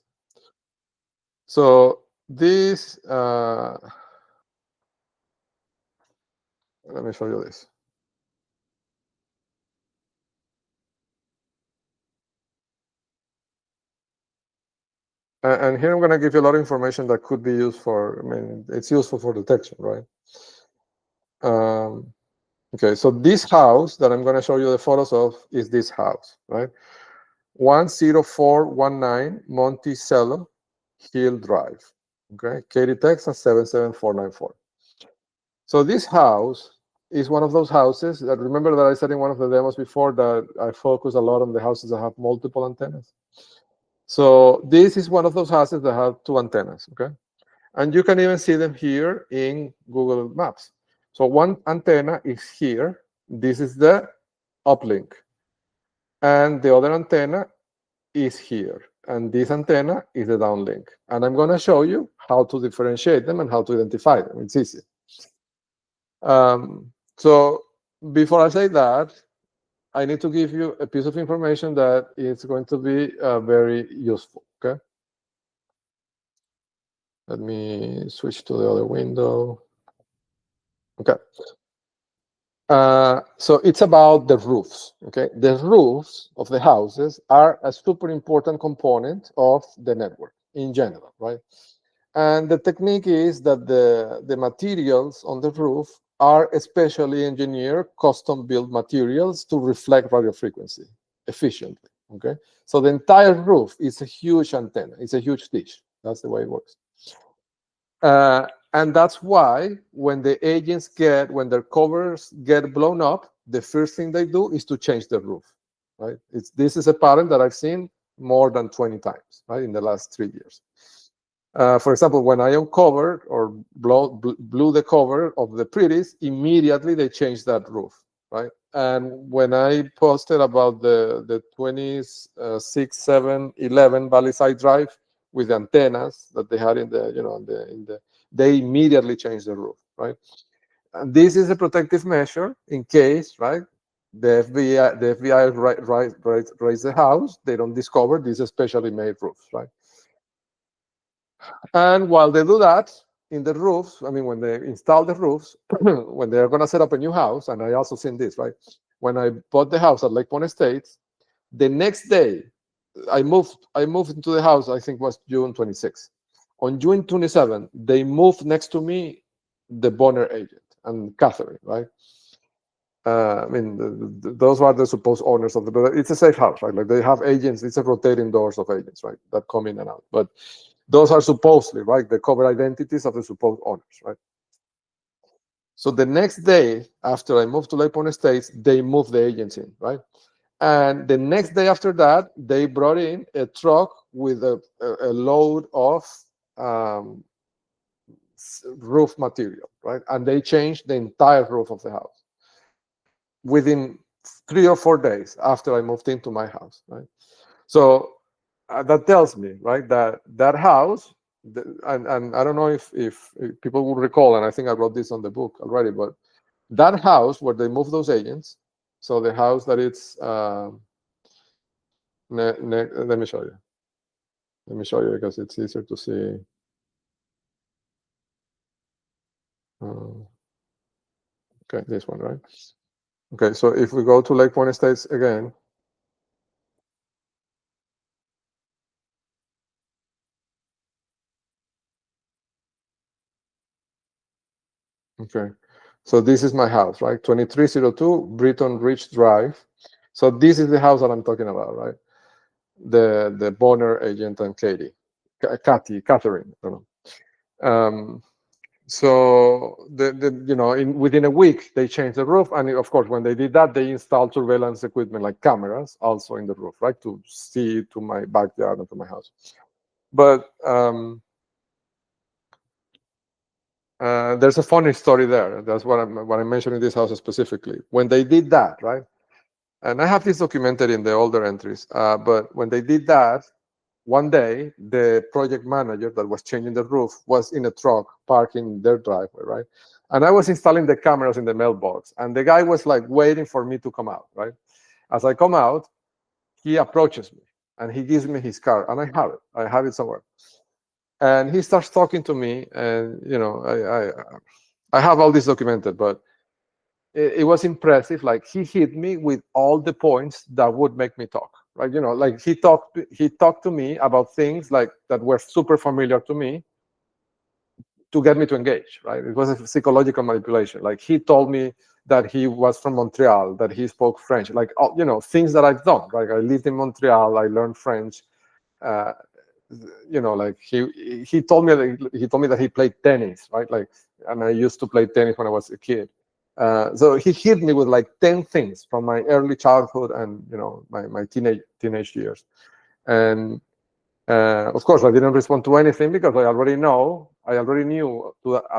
So this, let me show you this. And here I'm going to give you a lot of information that could be used for, I mean, it's useful for detection, right? Okay, so this house that I'm going to show you the photos of is this house, right? 10419 Monticello Hill Drive, okay? Katy, Texas, 77494. So this house is one of those houses that, remember that I said in one of the demos before that I focus a lot on the houses that have multiple antennas. So this is one of those houses that have 2 antennas, okay? And you can even see them here in Google Maps. So one antenna is here. This is the uplink. And the other antenna is here. And this antenna is the downlink. And I'm going to show you how to differentiate them and how to identify them. It's easy. So before I say that, I need to give you a piece of information that is going to be very useful, okay? Let me switch to the other window. Okay. So it's about the roofs, okay? The roofs of the houses are a super important component of the network in general, right? And the technique is that the materials on the roof are especially engineered, custom-built materials to reflect radio frequency efficiently, Okay, so the entire roof is a huge antenna. It's a huge dish. That's the way it works. And that's why when when their covers get blown up, the first thing they do is to change the roof, right? This is a pattern that I've seen more than 20 times, right, in the last 3 years. For example, when I uncovered or blew the cover of the Pretties, immediately they changed that roof, right? And when I posted about the 26, 7, 11 Valley-Side Drive with the antennas that they had in the they immediately changed the roof, right? And this is a protective measure in case, right? The FBI raise the house, they don't discover these specially made roofs, right? And while they do that, in the roofs, I mean, when they install the roofs, when they're going to set up a new house, and I also seen this, right? When I bought the house at Lake Point Estates, the next day, I moved into the house, I think was June 26th. On June 27th, they moved next to me the Bonner agent and Catherine, right? I mean, those are the supposed owners of but it's a safe house, right? Like they have agents, it's a rotating doors of agents, right? That come in and out. But those are supposedly, right, the cover identities of the supposed owners, right? So the next day after I moved to Lake Point Estates, they moved the agents in, right? And the next day after that, they brought in a truck with a load of roof material, right? And they changed the entire roof of the house within 3 or 4 days after I moved into my house, right? So that tells me, right, that house, and I don't know if people will recall, and I think I wrote this on the book already, but that house where they moved those agents, so the house that it's, let me show you. Let me show you because it's easier to see. Okay, this one, right? Okay, so if we go to Lake Point Estates again, okay, so this is my house, right? 2302 Britton Ridge Drive. So this is the house that I'm talking about, right? The Bonner agent and Catherine, I don't know. So within a week they changed the roof, and of course when they did that, they installed surveillance equipment like cameras also in the roof, right, to see to my backyard and to my house. But there's a funny story there. That's what I'm mentioning this house specifically. When they did that, right, and I have this documented in the older entries, but when they did that, one day the project manager that was changing the roof was in a truck parking their driveway, right? And I was installing the cameras in the mailbox, and the guy was like waiting for me to come out, right? As I come out, he approaches me and he gives me his card, and I have it somewhere. And he starts talking to me, and I have all this documented, but it was impressive. Like he hit me with all the points that would make me talk, right? Like he talked to me about things like that were super familiar to me to get me to engage, right? It was a psychological manipulation. Like he told me that he was from Montreal, that he spoke French, like things that I've done. Like I lived in Montreal, I learned French. Like he told me that he played tennis, right? Like, and I used to play tennis when I was a kid. So he hit me with like 10 things from my early childhood and my teenage years. And of course, I didn't respond to anything because I already knew at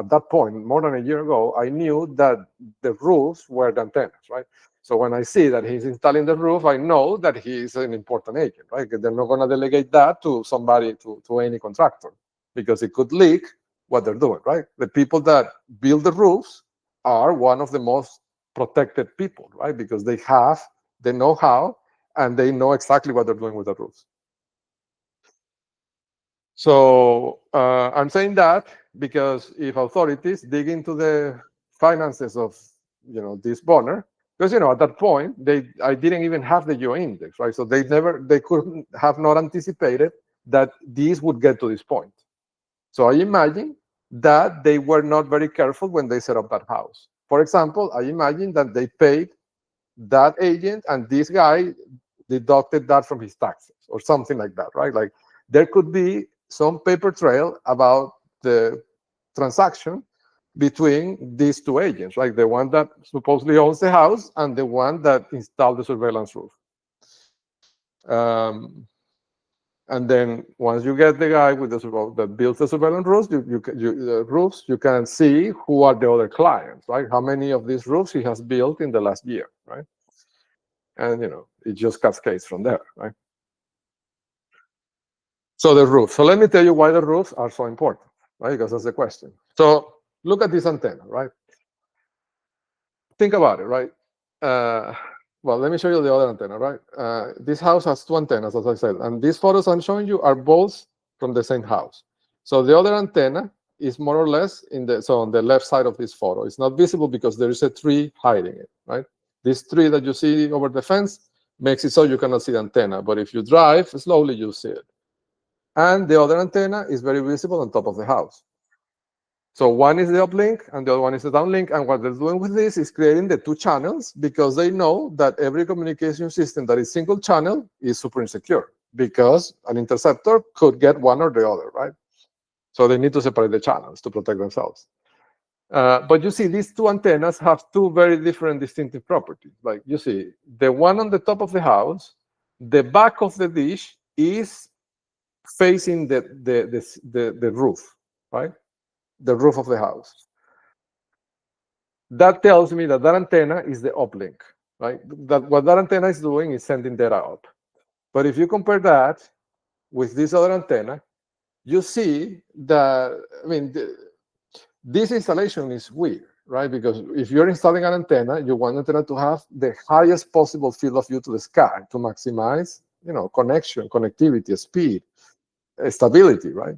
that point, more than a year ago, I knew that the roofs were the antennas, right? So when I see that he's installing the roof, I know that he's an important agent, right? They're not going to delegate that to somebody, to any contractor, because it could leak what they're doing, right? The people that build the roofs are one of the most protected people, right? Because they have the know-how and they know exactly what they're doing with the roofs. So I'm saying that because if authorities dig into the finances of this Bonner, because at that point I didn't even have the geo index, right? So they couldn't have not anticipated that these would get to this point. So I imagine that they were not very careful when they set up that house. For example, I imagine that they paid that agent and this guy deducted that from his taxes or something like that, right? Like there could be some paper trail about the transaction between these two agents, like the one that supposedly owns the house and the one that installed the surveillance roof. And then once you get the guy with that builds the surveillance roofs, you can see who are the other clients, right? How many of these roofs he has built in the last year, right? And it just cascades from there, right? So the roof. So let me tell you why the roofs are so important, right? Because that's the question. So look at this antenna, right? Think about it, right? Well, let me show you the other antenna, right? This house has two antennas, as I said, and these photos I'm showing you are both from the same house. So the other antenna is more or less on the left side of this photo. It's not visible because there is a tree hiding it, right? This tree that you see over the fence makes it so you cannot see the antenna, but if you drive slowly, you'll see it. And the other antenna is very visible on top of the house. So one is the uplink and the other one is the downlink. And what they're doing with this is creating the two channels because they know that every communication system that is single channel is super insecure because an interceptor could get one or the other, right? So they need to separate the channels to protect themselves. But you see, these two antennas have two very different distinctive properties. Like you see, the one on the top of the house, the back of the dish is facing the roof, right? The roof of the house. That tells me that antenna is the uplink, right? What that antenna is doing is sending data up. But if you compare that with this other antenna, you see that, this installation is weird, right? Because if you're installing an antenna, you want antenna to have the highest possible field of view to the sky to maximize, connection, connectivity, speed, stability, right,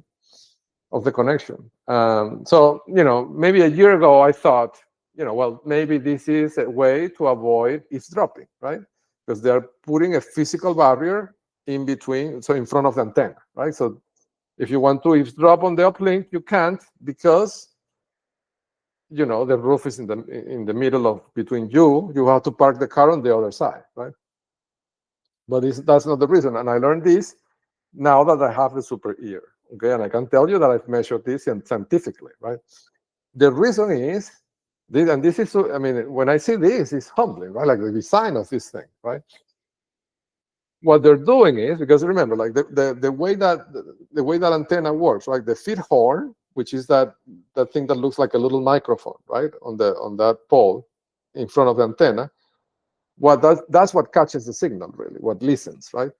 of the connection. So, maybe a year ago, I thought, well, maybe this is a way to avoid eavesdropping, right? Because they're putting a physical barrier in between, so in front of the antenna, right? So if you want to eavesdrop on the uplink, you can't because, the roof is in the middle of between you. You have to park the car on the other side, right? But that's not the reason. And I learned this now that I have the super ear, okay? And I can tell you that I've measured this scientifically, right? The reason is, this is, when I see this, it's humbling, right? Like the design of this thing, right? What they're doing is, because remember, like the way that antenna works, right? The feed horn, which is that thing that looks like a little microphone, right? On that pole in front of the antenna. That's what catches the signal, really, what listens, right?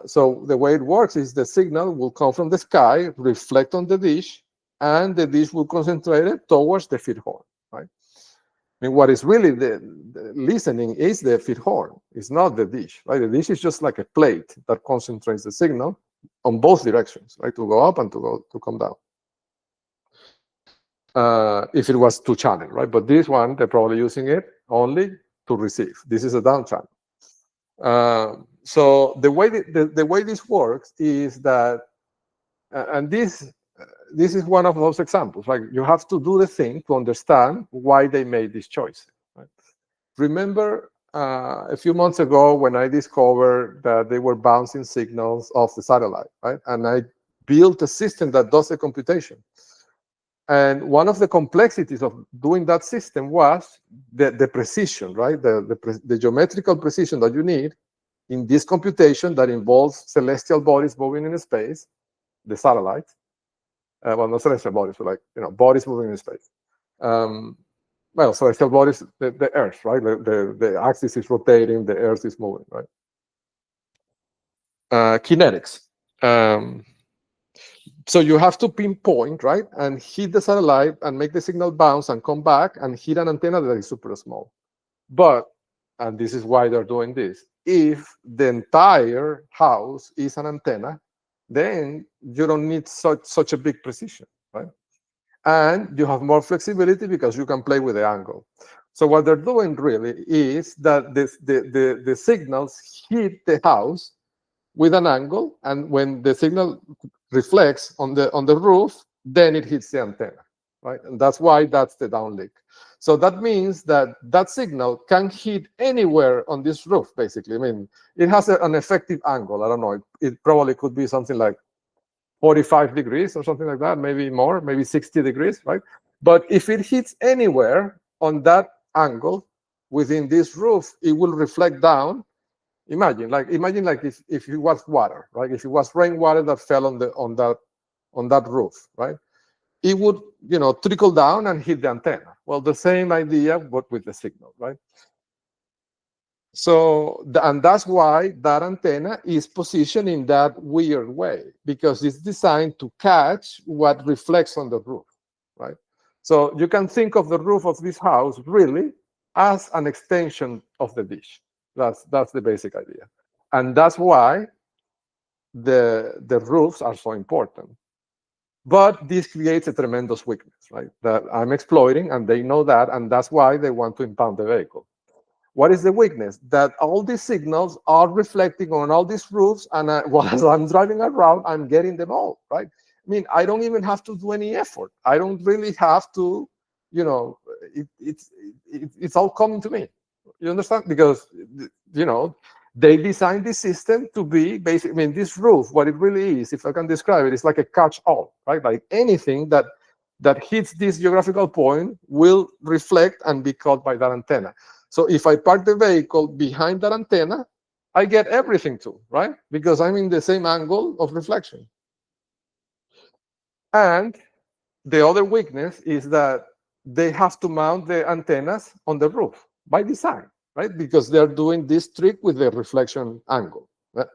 So the way it works is the signal will come from the sky, reflect on the dish, and the dish will concentrate it towards the feed horn, right? What is really the listening is the feed horn. It's not the dish, right? The dish is just like a plate that concentrates the signal on both directions, right? To go up and to come down. If it was two channel, right? But this one, they're probably using it only to receive. This is a down channel. So the way this works is that, and this is one of those examples. Like you have to do the thing to understand why they made this choice. Right? Remember a few months ago when I discovered that they were bouncing signals off the satellite, right? And I built a system that does the computation. And one of the complexities of doing that system was the precision, right? The geometrical precision that you need in this computation that involves celestial bodies moving in space, the satellites. Well, not celestial bodies, but bodies moving in space. Well, celestial bodies, the Earth, right? The axis is rotating, the Earth is moving, right? Kinetics. So you have to pinpoint, right, and hit the satellite and make the signal bounce and come back and hit an antenna that is super small. But, and this is why they're doing this, if the entire house is an antenna, then you don't need such a big precision, right? And you have more flexibility because you can play with the angle. So what they're doing really is that the signals hit the house with an angle, and when the signal reflects on the roof, then it hits the antenna. right? And that's why that's the downlink. So that means that that signal can hit anywhere on this roof, basically. I mean, it has an effective angle. I don't know. It probably could be something like 45 degrees or something like that, maybe more, maybe 60 degrees, right? But if it hits anywhere on that angle within this roof, it will reflect down. Imagine like if it was water, right? If it was rainwater that fell on that roof, right? It would, trickle down and hit the antenna. Well, the same idea, but with the signal, right? So, and that's why that antenna is positioned in that weird way, because it's designed to catch what reflects on the roof, right? So you can think of the roof of this house really as an extension of the dish. That's the basic idea. And that's why the roofs are so important. But this creates a tremendous weakness, right? That I'm exploiting, and they know that, and that's why they want to impound the vehicle. What is the weakness? That all these signals are reflecting on all these roofs, and while I'm driving around, I'm getting them all, right? I mean, I don't even have to do any effort. I don't really have to, it's all coming to me. You understand? Because, they designed this system to be basic. I mean, this roof, what it really is, if I can describe it, it's like a catch-all, right? Like anything that hits this geographical point will reflect and be caught by that antenna. So if I park the vehicle behind that antenna, I get everything too, right? Because I'm in the same angle of reflection. And the other weakness is that they have to mount the antennas on the roof by design, right? Because they're doing this trick with the reflection angle. Right?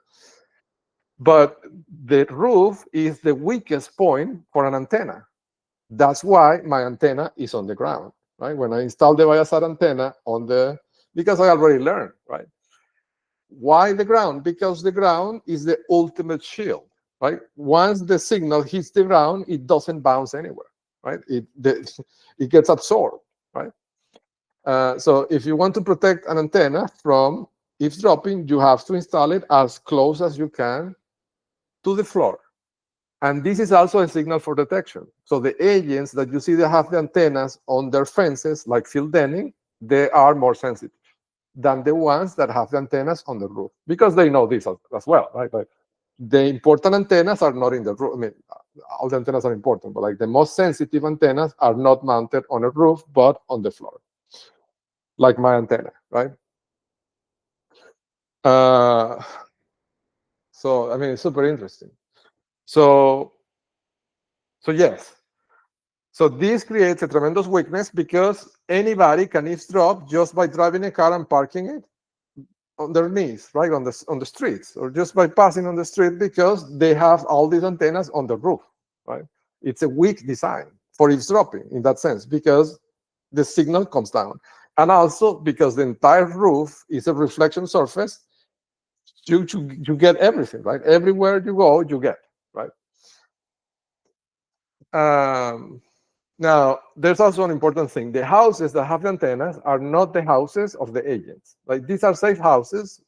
But the roof is the weakest point for an antenna. That's why my antenna is on the ground, right? When I install the Viasat antenna because I already learned, right? Why the ground? Because the ground is the ultimate shield, right? Once the signal hits the ground, it doesn't bounce anywhere, right? It gets absorbed, right? So if you want to protect an antenna from eavesdropping, you have to install it as close as you can to the floor. And this is also a signal for detection. So the agents that you see that have the antennas on their fences, like field denning, they are more sensitive than the ones that have the antennas on the roof, because they know this as well, right? Like the important antennas are not in the roof. I mean, all the antennas are important, but like the most sensitive antennas are not mounted on a roof, but on the floor, like my antenna, right? So, I mean, it's super interesting. So yes. So this creates a tremendous weakness because anybody can eavesdrop just by driving a car and parking it on their knees, right, on the streets, or just by passing on the street, because they have all these antennas on the roof, right? It's a weak design for eavesdropping in that sense, because the signal comes down, and also because the entire roof is a reflection surface. You get everything, right? Everywhere you go, you get, right? Now, there's also an important thing. The houses that have the antennas are not the houses of the agents. Like, these are safe houses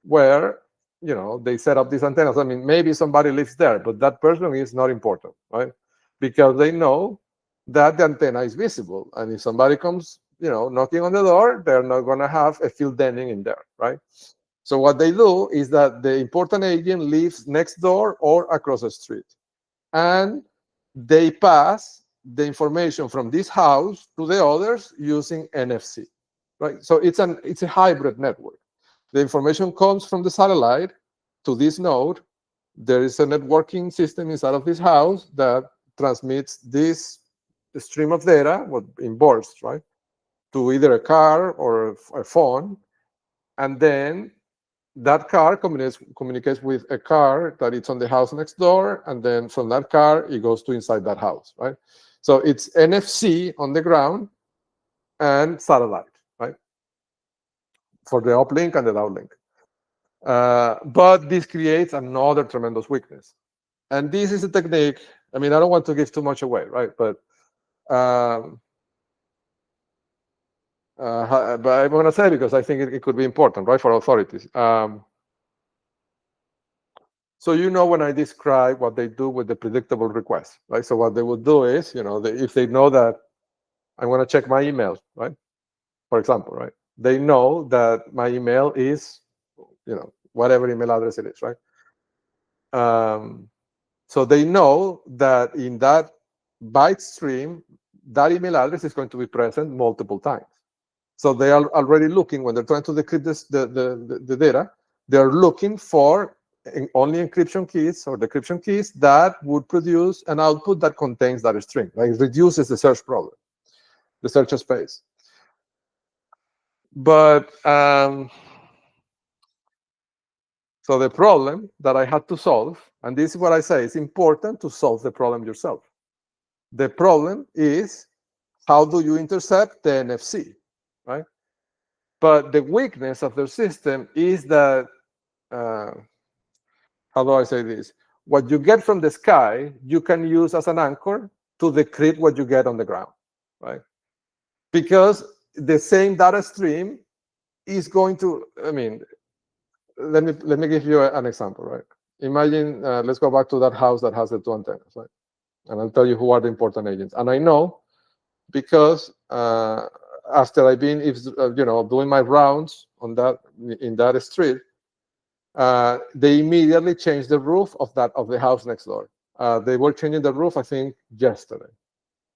where, they set up these antennas. I mean, maybe somebody lives there, but that person is not important, right? Because they know that the antenna is visible. And if somebody comes, knocking on the door, they're not going to have a field denning in there, right? So what they do is that the important agent lives next door or across the street. And they pass the information from this house to the others using NFC, right? So it's a hybrid network. The information comes from the satellite to this node. There is a networking system inside of this house that transmits this stream of data, in bursts, right, to either a car or a phone, and then that car communicates with a car that it's on the house next door, and then from that car it goes to inside that house, right? So it's NFC on the ground and satellite, right, for the uplink and the downlink. But this creates another tremendous weakness, and this is a technique. I mean, I don't want to give too much away, right? But I'm going to say, because I think it could be important, right, for authorities. So when I describe what they do with the predictable request, right? So what they would do is, if they know that I'm going to check my email, right? For example, right? They know that my email is, whatever email address it is, right? So they know that in that byte stream, that email address is going to be present multiple times. So they are already looking, when they're trying to decrypt the data, they're looking for only encryption keys or decryption keys that would produce an output that contains that string. Right? It reduces the search problem, the search space. But so the problem that I had to solve, and this is what I say, it's important to solve the problem yourself. The problem is, how do you intercept the NFC, right? But the weakness of their system is that, how do I say this? What you get from the sky, you can use as an anchor to decrypt what you get on the ground, right? Because the same data stream is going to, let me give you an example, right? Imagine, let's go back to that house that has the 2 antennas, right? And I'll tell you who are the important agents. And I know because after I've been, doing my rounds in that street, they immediately changed the roof of the house next door. They were changing the roof, I think, yesterday.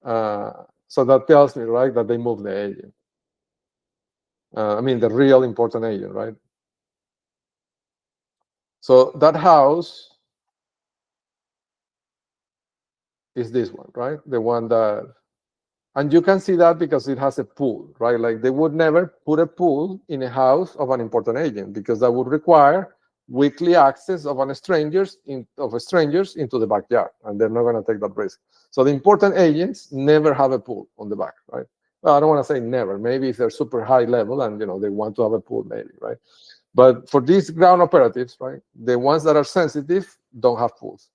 So that tells me, right, that they moved the agent. The real important agent, right? So that house is this one, right? The one that, and you can see that because it has a pool, right? Like they would never put a pool in a house of an important agent because that would require weekly access of strangers into the backyard, and they're not going to take that risk. So the important agents never have a pool on the back, right? Well, I don't want to say never. Maybe if they're super high level and they want to have a pool, maybe, right? But for these ground operatives, right, the ones that are sensitive don't have pools.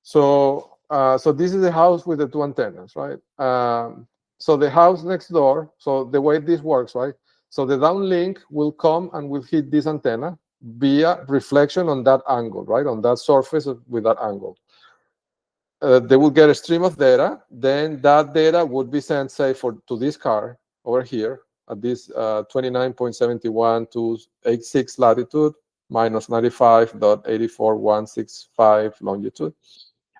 So so this is the house with the 2 antennas, right? So the house next door. So the way this works, right? So the downlink will come and will hit this antenna via reflection on that angle, right? On that surface with that angle. They will get a stream of data. Then that data would be sent, say, to this car over here at this 29.71 to 86 latitude minus 95.84165 longitude.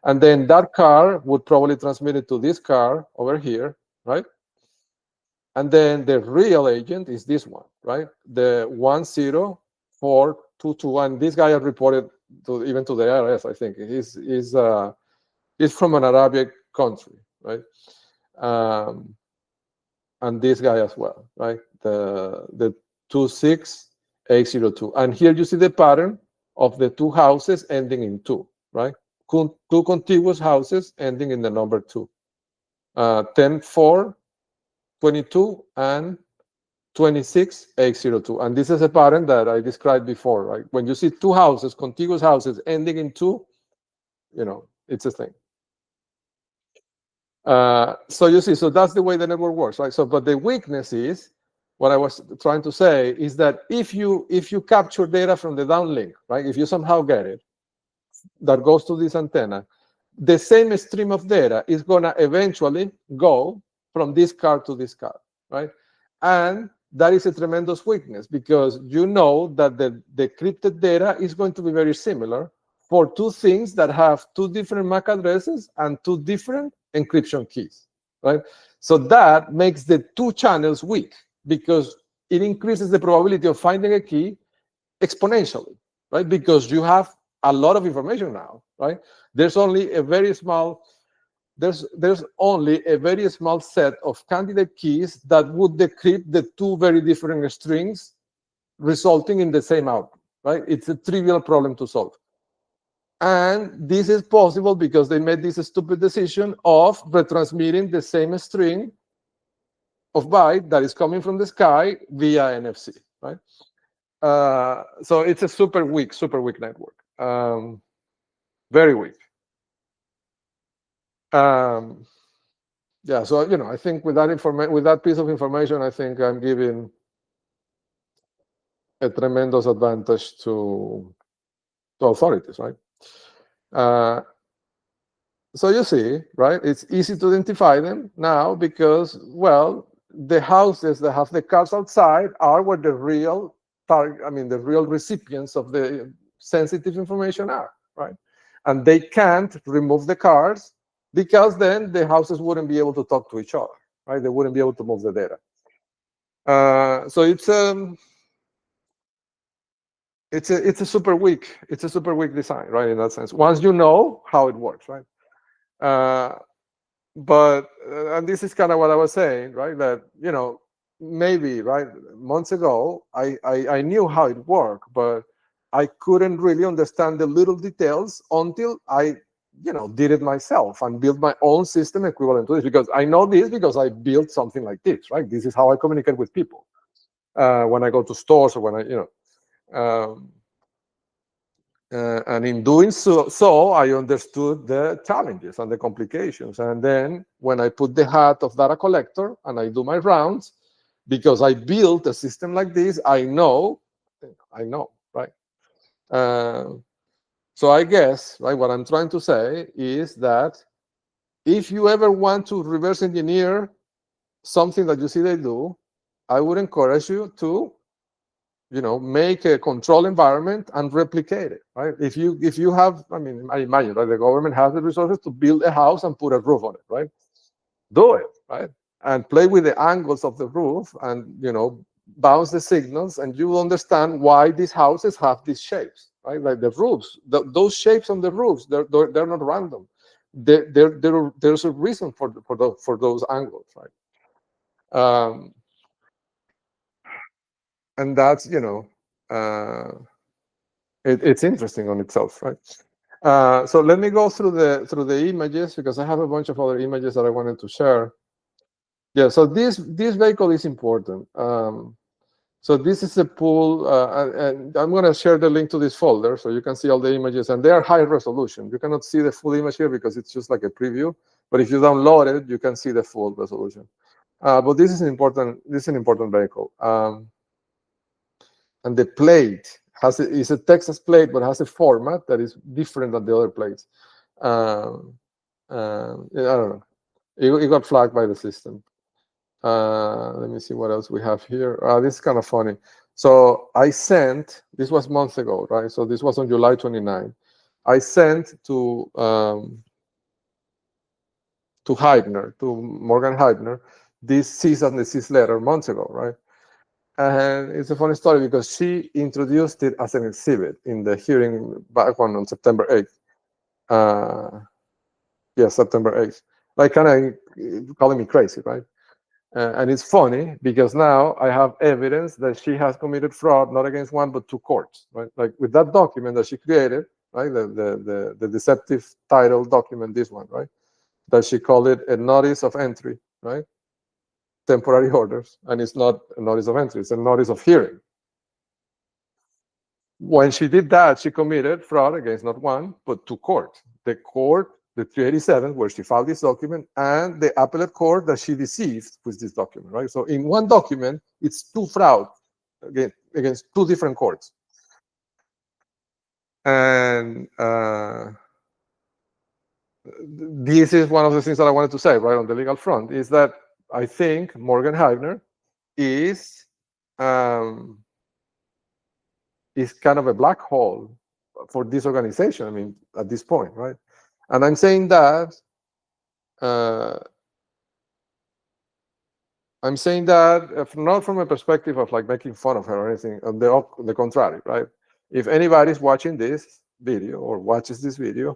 And then that car would probably transmit it to this car over here, right? And then the real agent is this one, right? The 10422. And this guy I reported even to the IRS, I think. He's from an Arabic country, right? And this guy as well, right? The 26802. And here you see the pattern of the 2 houses ending in 2, right? 2 contiguous houses ending in the number 2. 10, 4, 22, and 26,802. And this is a pattern that I described before, right? When you see 2 houses, contiguous houses ending in 2, it's a thing. So you see, so that's the way the network works, right? So, but the weakness is, what I was trying to say is that if you capture data from the downlink, right? If you somehow get it, that goes to this antenna, the same stream of data is going to eventually go from this car to this car, right? And that is a tremendous weakness because you know that the decrypted data is going to be very similar for 2 things that have 2 different MAC addresses and 2 different encryption keys, right? So that makes the 2 channels weak because it increases the probability of finding a key exponentially, right? Because you have a lot of information now, right? There's only a very small set of candidate keys that would decrypt the 2 very different strings, resulting in the same output, right? It's a trivial problem to solve. And this is possible because they made this stupid decision of retransmitting the same string of byte that is coming from the sky via NFC, right? So it's a super weak network. Very weak. Yeah, so I think with that piece of information, I think I'm giving a tremendous advantage to to authorities, right? So you see, right? It's easy to identify them now because, well, the houses that have the cars outside are where the real target, I mean, the real recipients of the sensitive information are, right? And they can't remove the cars because then the houses wouldn't be able to talk to each other, right? They wouldn't be able to move the data. So it's a super weak design, right? In that sense, once you know how it works, right? But and this is kind of what I was saying, right? That maybe right months ago I knew how it worked, but I couldn't really understand the little details until I did it myself and built my own system equivalent to this, because I know this because I built something like this, right? This is how I communicate with people when I go to stores or when um, and in doing so, I understood the challenges and the complications. And then when I put the hat of data collector and I do my rounds, because I built a system like this, I know, right? So I guess, right, what I'm trying to say is that if you ever want to reverse engineer something that you see they do, I would encourage you to make a control environment and replicate it, right? If you have, I mean, I imagine, right, the government has the resources to build a house and put a roof on it, right? Do it, right? And play with the angles of the roof and, bounce the signals, and you will understand why these houses have these shapes, right? Like the roofs, those shapes on the roofs, they're not random. There's a reason for those angles, right? And that's, it's interesting on itself, right? So let me go through the images, because I have a bunch of other images that I wanted to share. Yeah, so this vehicle is important. So this is a pool, and I'm going to share the link to this folder so you can see all the images, and they are high resolution. You cannot see the full image here because it's just like a preview, but if you download it, you can see the full resolution. But this is an important vehicle. And the plate is a Texas plate, but has a format that is different than the other plates. I don't know. It got flagged by the system. Let me see what else we have here. This is kind of funny. So I sent, this was months ago, right? So this was on July 29. I sent to Heibner, to Morgan Heibner, this cease and desist letter months ago, right? And it's a funny story because she introduced it as an exhibit in the hearing back on September 8th. Yeah, September 8th. Like kind of calling me crazy, right? And it's funny because now I have evidence that she has committed fraud, not against one, but two courts, right? Like with that document that she created, right? The deceptive title document, this one, right? That she called it a notice of entry, right? Temporary orders, and it's not a notice of entry, it's a notice of hearing. When she did that, she committed fraud against not one, but two courts. The court, the 387, where she filed this document, and the appellate court that she deceived with this document, right? So in one document, it's two fraud against two different courts. And this is one of the things that I wanted to say, right, on the legal front, is that I think Morgan Heibner is kind of a black hole for this organization, I mean, at this point, right? And I'm saying that not from a perspective of like making fun of her or anything. On the contrary, right? If anybody's watching this video or watches this video,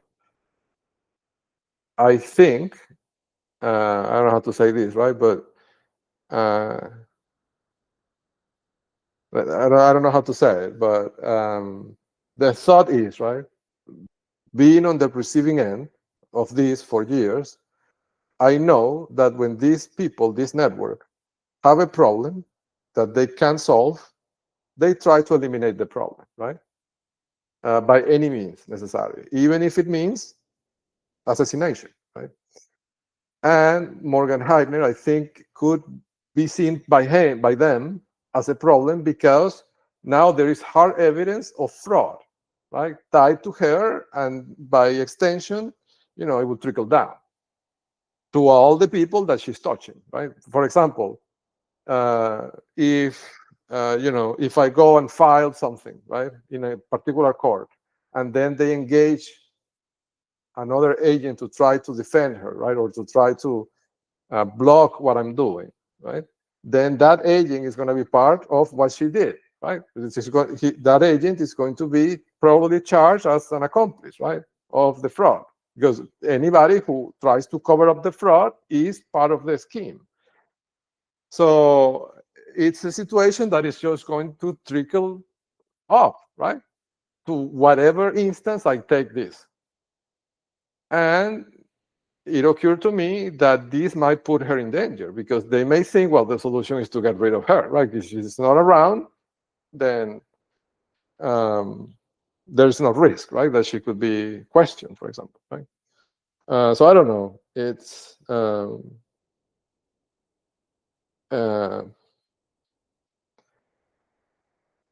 I think I don't know how to say this, right? But I don't know how to say it. But the thought is, right, being on the receiving end of this for years, I know that when these people, this network, have a problem that they can't solve, they try to eliminate the problem, right? By any means necessary, even if it means assassination, right? And Morgan Heibner, I think, could be seen by them as a problem because now there is hard evidence of fraud, right, tied to her, and by extension, it will trickle down to all the people that she's touching, right? For example, if if I go and file something, right, in a particular court, and then they engage another agent to try to defend her, right, or to try to block what I'm doing, right, then that agent is going to be part of what she did, right? That agent is going to be probably charged as an accomplice, right, of the fraud, because anybody who tries to cover up the fraud is part of the scheme. So it's a situation that is just going to trickle off, right, to whatever instance I take this. And it occurred to me that this might put her in danger, because they may think, well, the solution is to get rid of her, right? If she's not around, then there's no risk, right, that she could be questioned, for example, right? So I don't know. It's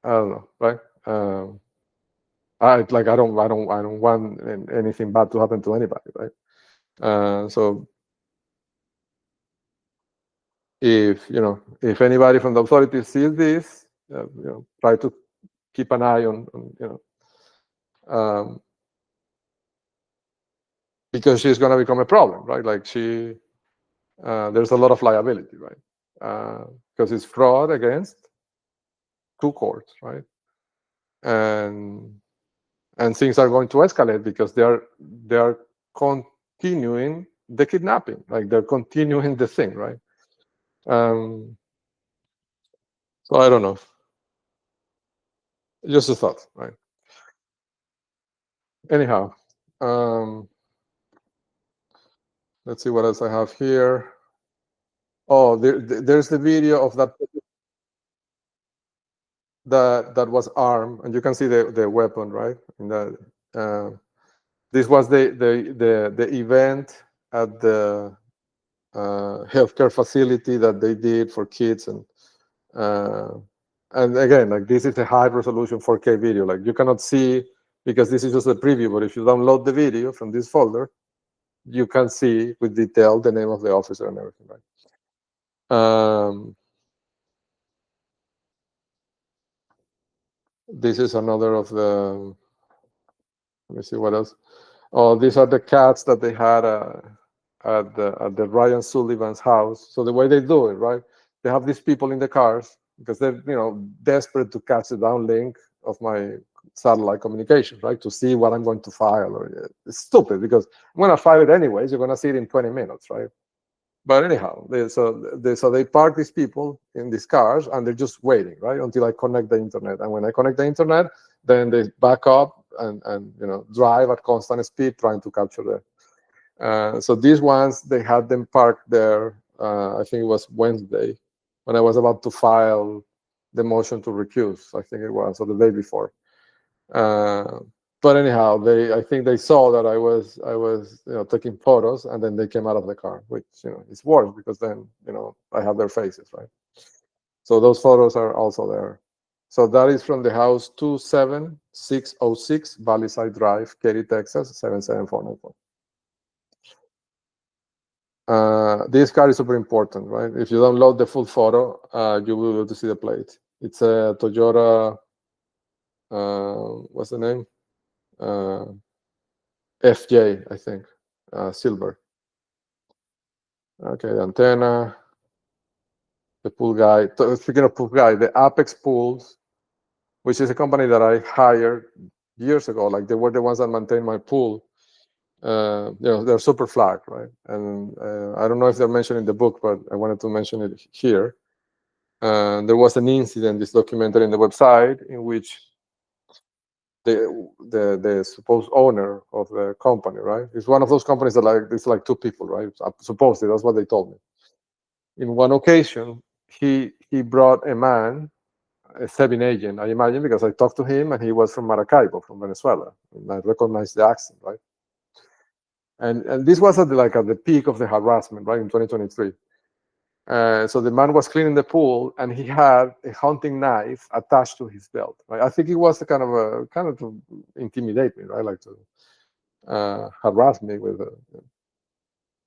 I don't know, right? I don't want anything bad to happen to anybody, right? So if anybody from the authorities sees this, try to keep an eye on because she's going to become a problem, right? Like there's a lot of liability, right? Because it's fraud against two courts, right? And things are going to escalate because they are continuing the kidnapping, like they're continuing the thing, right? So I don't know. Just a thought, right? Anyhow, let's see what else I have here. Oh, there's the video of that was armed, and you can see the weapon, right? This was the event at the healthcare facility that they did for kids, and again, like, this is a high resolution 4K video. Like, you cannot see because this is just a preview, but if you download the video from this folder, you can see with detail the name of the officer and everything, right? This is another of the. Let me see what else. Oh, these are the cats that they had at the Ryan Sullivan's house. So the way they do it, right? They have these people in the cars because they're desperate to catch the downlink of my satellite communication, right? To see what I'm going to file. It's stupid because I'm going to file it anyways. You're going to see it in 20 minutes, right? But anyhow, so they park these people in these cars and they're just waiting, right, until I connect the internet. And when I connect the internet, then they back up and drive at constant speed trying to capture the. So these ones, they had them parked there. I think it was Wednesday when I was about to file the motion to recuse. I think it was, or the day before. But anyhow, I think they saw that I was taking photos, and then they came out of the car, which is worse because then I have their faces, right? So those photos are also there. So that is from the house 27606 Valleyside Drive, Katy, Texas 77494. This car is super important, right? If you download the full photo, you will be able to see the plate. It's a Toyota. What's the name? FJ, I think, silver. Okay, the antenna, the pool guy. Speaking of pool guy, the Apex Pools, which is a company that I hired years ago, like they were the ones that maintained my pool. They're super flag, right? And I don't know if they're mentioned in the book, but I wanted to mention it here. There was an incident, this documented in the website, in which the supposed owner of the company, right? It's one of those companies that it's like two people, right? Supposedly, that's what they told me. In one occasion, he brought a man, a SEBIN agent, I imagine, because I talked to him and he was from Maracaibo, from Venezuela. And I recognized the accent, right? And this was at the peak of the harassment, right, in 2023. So the man was cleaning the pool, and he had a hunting knife attached to his belt. Right? I think it was kind of to intimidate me, right? Like to harass me with.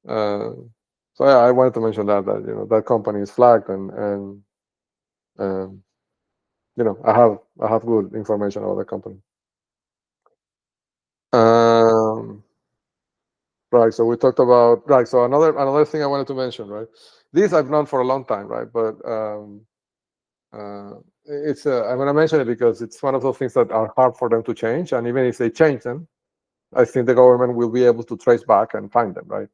So yeah, I wanted to mention that that company is flagged, and um, I have good information about the company. Um, right. So we talked about right. So another thing I wanted to mention, right? This I've known for a long time, right? But it's I'm going to mention it because it's one of those things that are hard for them to change, and even if they change them, I think the government will be able to trace back and find them, right?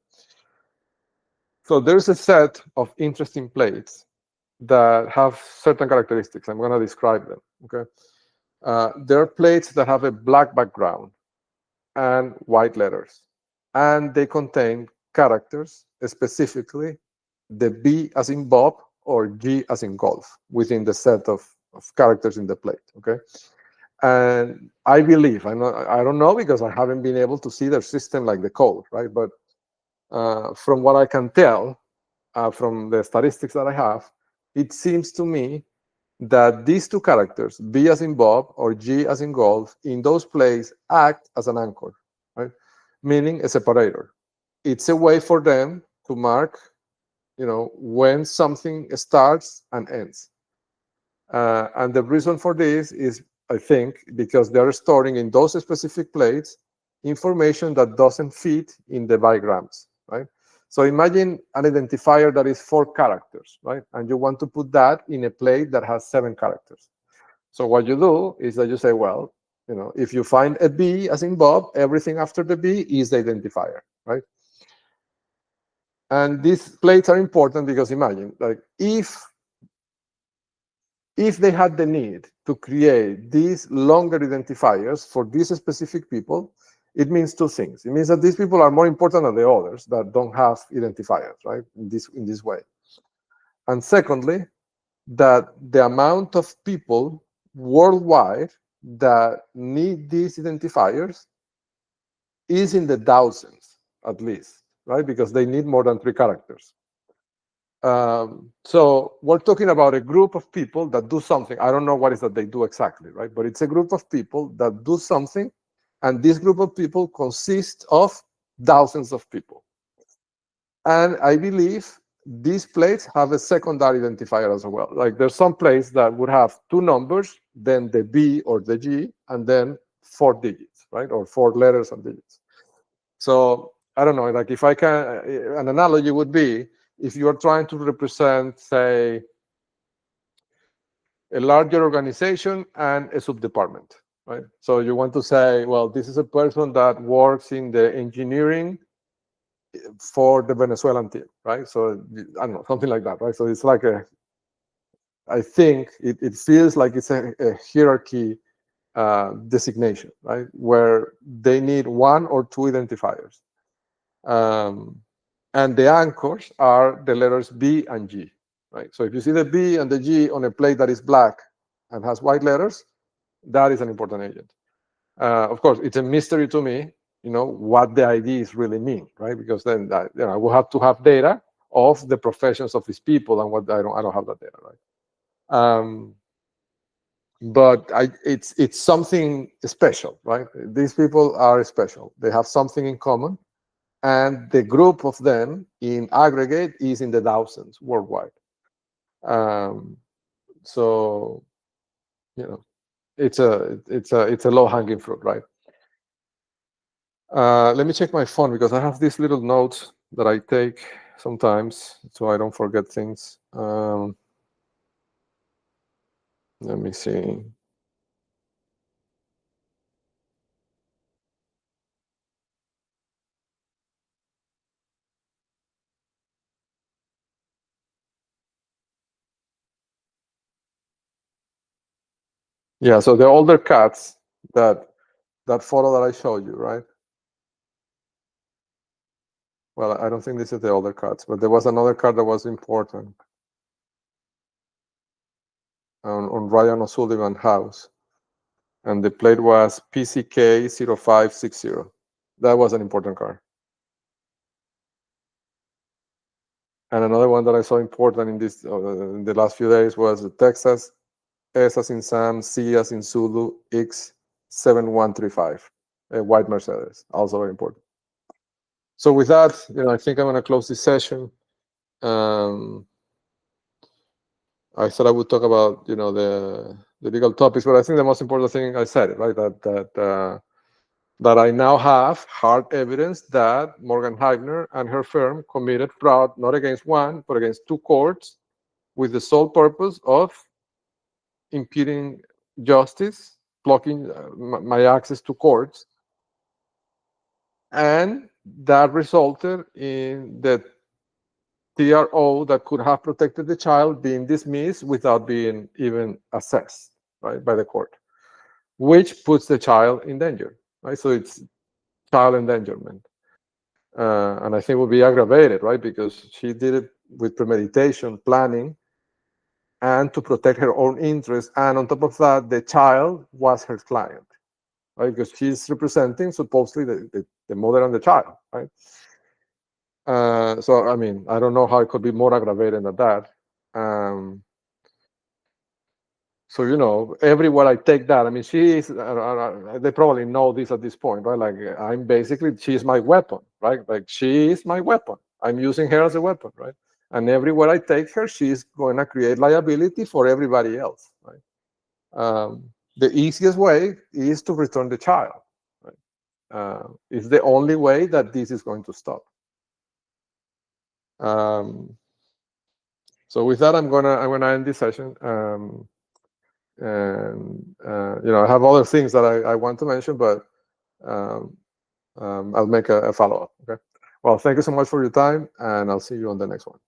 So there's a set of interesting plates that have certain characteristics. I'm going to describe them. Okay, there are plates that have a black background and white letters, and they contain characters, specifically the B as in Bob or G as in golf within the set of characters in the plate. Okay, and I believe I don't know because I haven't been able to see their system like the code, right? But from what I can tell from the statistics that I have, it seems to me that these two characters, B as in Bob or G as in golf, in those plays act as an anchor, right? Meaning a separator. It's a way for them to mark, when something starts and ends. And the reason for this is, I think, because they're storing in those specific plates information that doesn't fit in the bigrams, right? So imagine an identifier that is 4 characters, right? And you want to put that in a plate that has 7 characters. So what you do is that you say, well, if you find a B as in Bob, everything after the B is the identifier, right? And these plates are important because imagine, like, if they had the need to create these longer identifiers for these specific people, it means 2 things. It means that these people are more important than the others that don't have identifiers, right? In this way. And secondly, that the amount of people worldwide that need these identifiers is in the thousands, at least, right? Because they need more than 3 characters. So we're talking about a group of people that do something. I don't know what is that they do exactly, right? But it's a group of people that do something, and this group of people consists of thousands of people. And I believe these plates have a secondary identifier as well. Like there's some plates that would have 2 numbers, then the B or the G, and then 4 digits, right? Or 4 letters and digits. So I don't know, like if I can, an analogy would be if you are trying to represent, say, a larger organization and a sub-department, right? So you want to say, well, this is a person that works in the engineering for the Venezuelan team, right? So I don't know, something like that, right? So it's like I think it feels like it's a hierarchy designation, right? Where they need 1 or 2 identifiers. And the anchors are the letters B and G, right? So if you see the B and the G on a plate that is black and has white letters, that is an important agent. Of course, it's a mystery to me, what the IDs really mean, right? Because then we'll have to have data of the professions of these people, and what I don't have that data, right? But it's something special, right? These people are special. They have something in common, and the group of them in aggregate is in the thousands worldwide. So it's a low hanging fruit, right? Let me check my phone because I have these little notes that I take sometimes so I don't forget things. Let me see. Yeah, so the older cats, that photo that I showed you, right? Well, I don't think this is the older cards, but there was another card that was important on Ryan O'Sullivan House, and the plate was PCK 0560. That was an important card. And another one that I saw important in this in the last few days was the Texas S as in Sam, C as in Zulu, X7135, a white Mercedes, also very important. So with that, I think I'm going to close this session. I thought I would talk about, the legal topics, but I think the most important thing I said, right, that I now have hard evidence that Morgan Heibner and her firm committed fraud not against one, but against two courts, with the sole purpose of impeding justice, blocking my access to courts, and that resulted in the TRO that could have protected the child being dismissed without being even assessed, right, by the court, which puts the child in danger, right? So it's child endangerment. And I think will be aggravated, right, because she did it with premeditation, planning, and to protect her own interests. And on top of that, the child was her client, right, because she's representing supposedly the mother and the child, right? So, I mean, I don't know how it could be more aggravating than that. So, everywhere I take that, I mean, she is, they probably know this at this point, right? Like, she's my weapon, right? Like, she is my weapon. I'm using her as a weapon, right? And everywhere I take her, she's going to create liability for everybody else, right? The easiest way is to return the child, right? It's the only way that this is going to stop. So with that, I'm gonna end this session. And I have other things that I want to mention, but I'll make a follow-up. Okay. Well, thank you so much for your time, and I'll see you on the next one.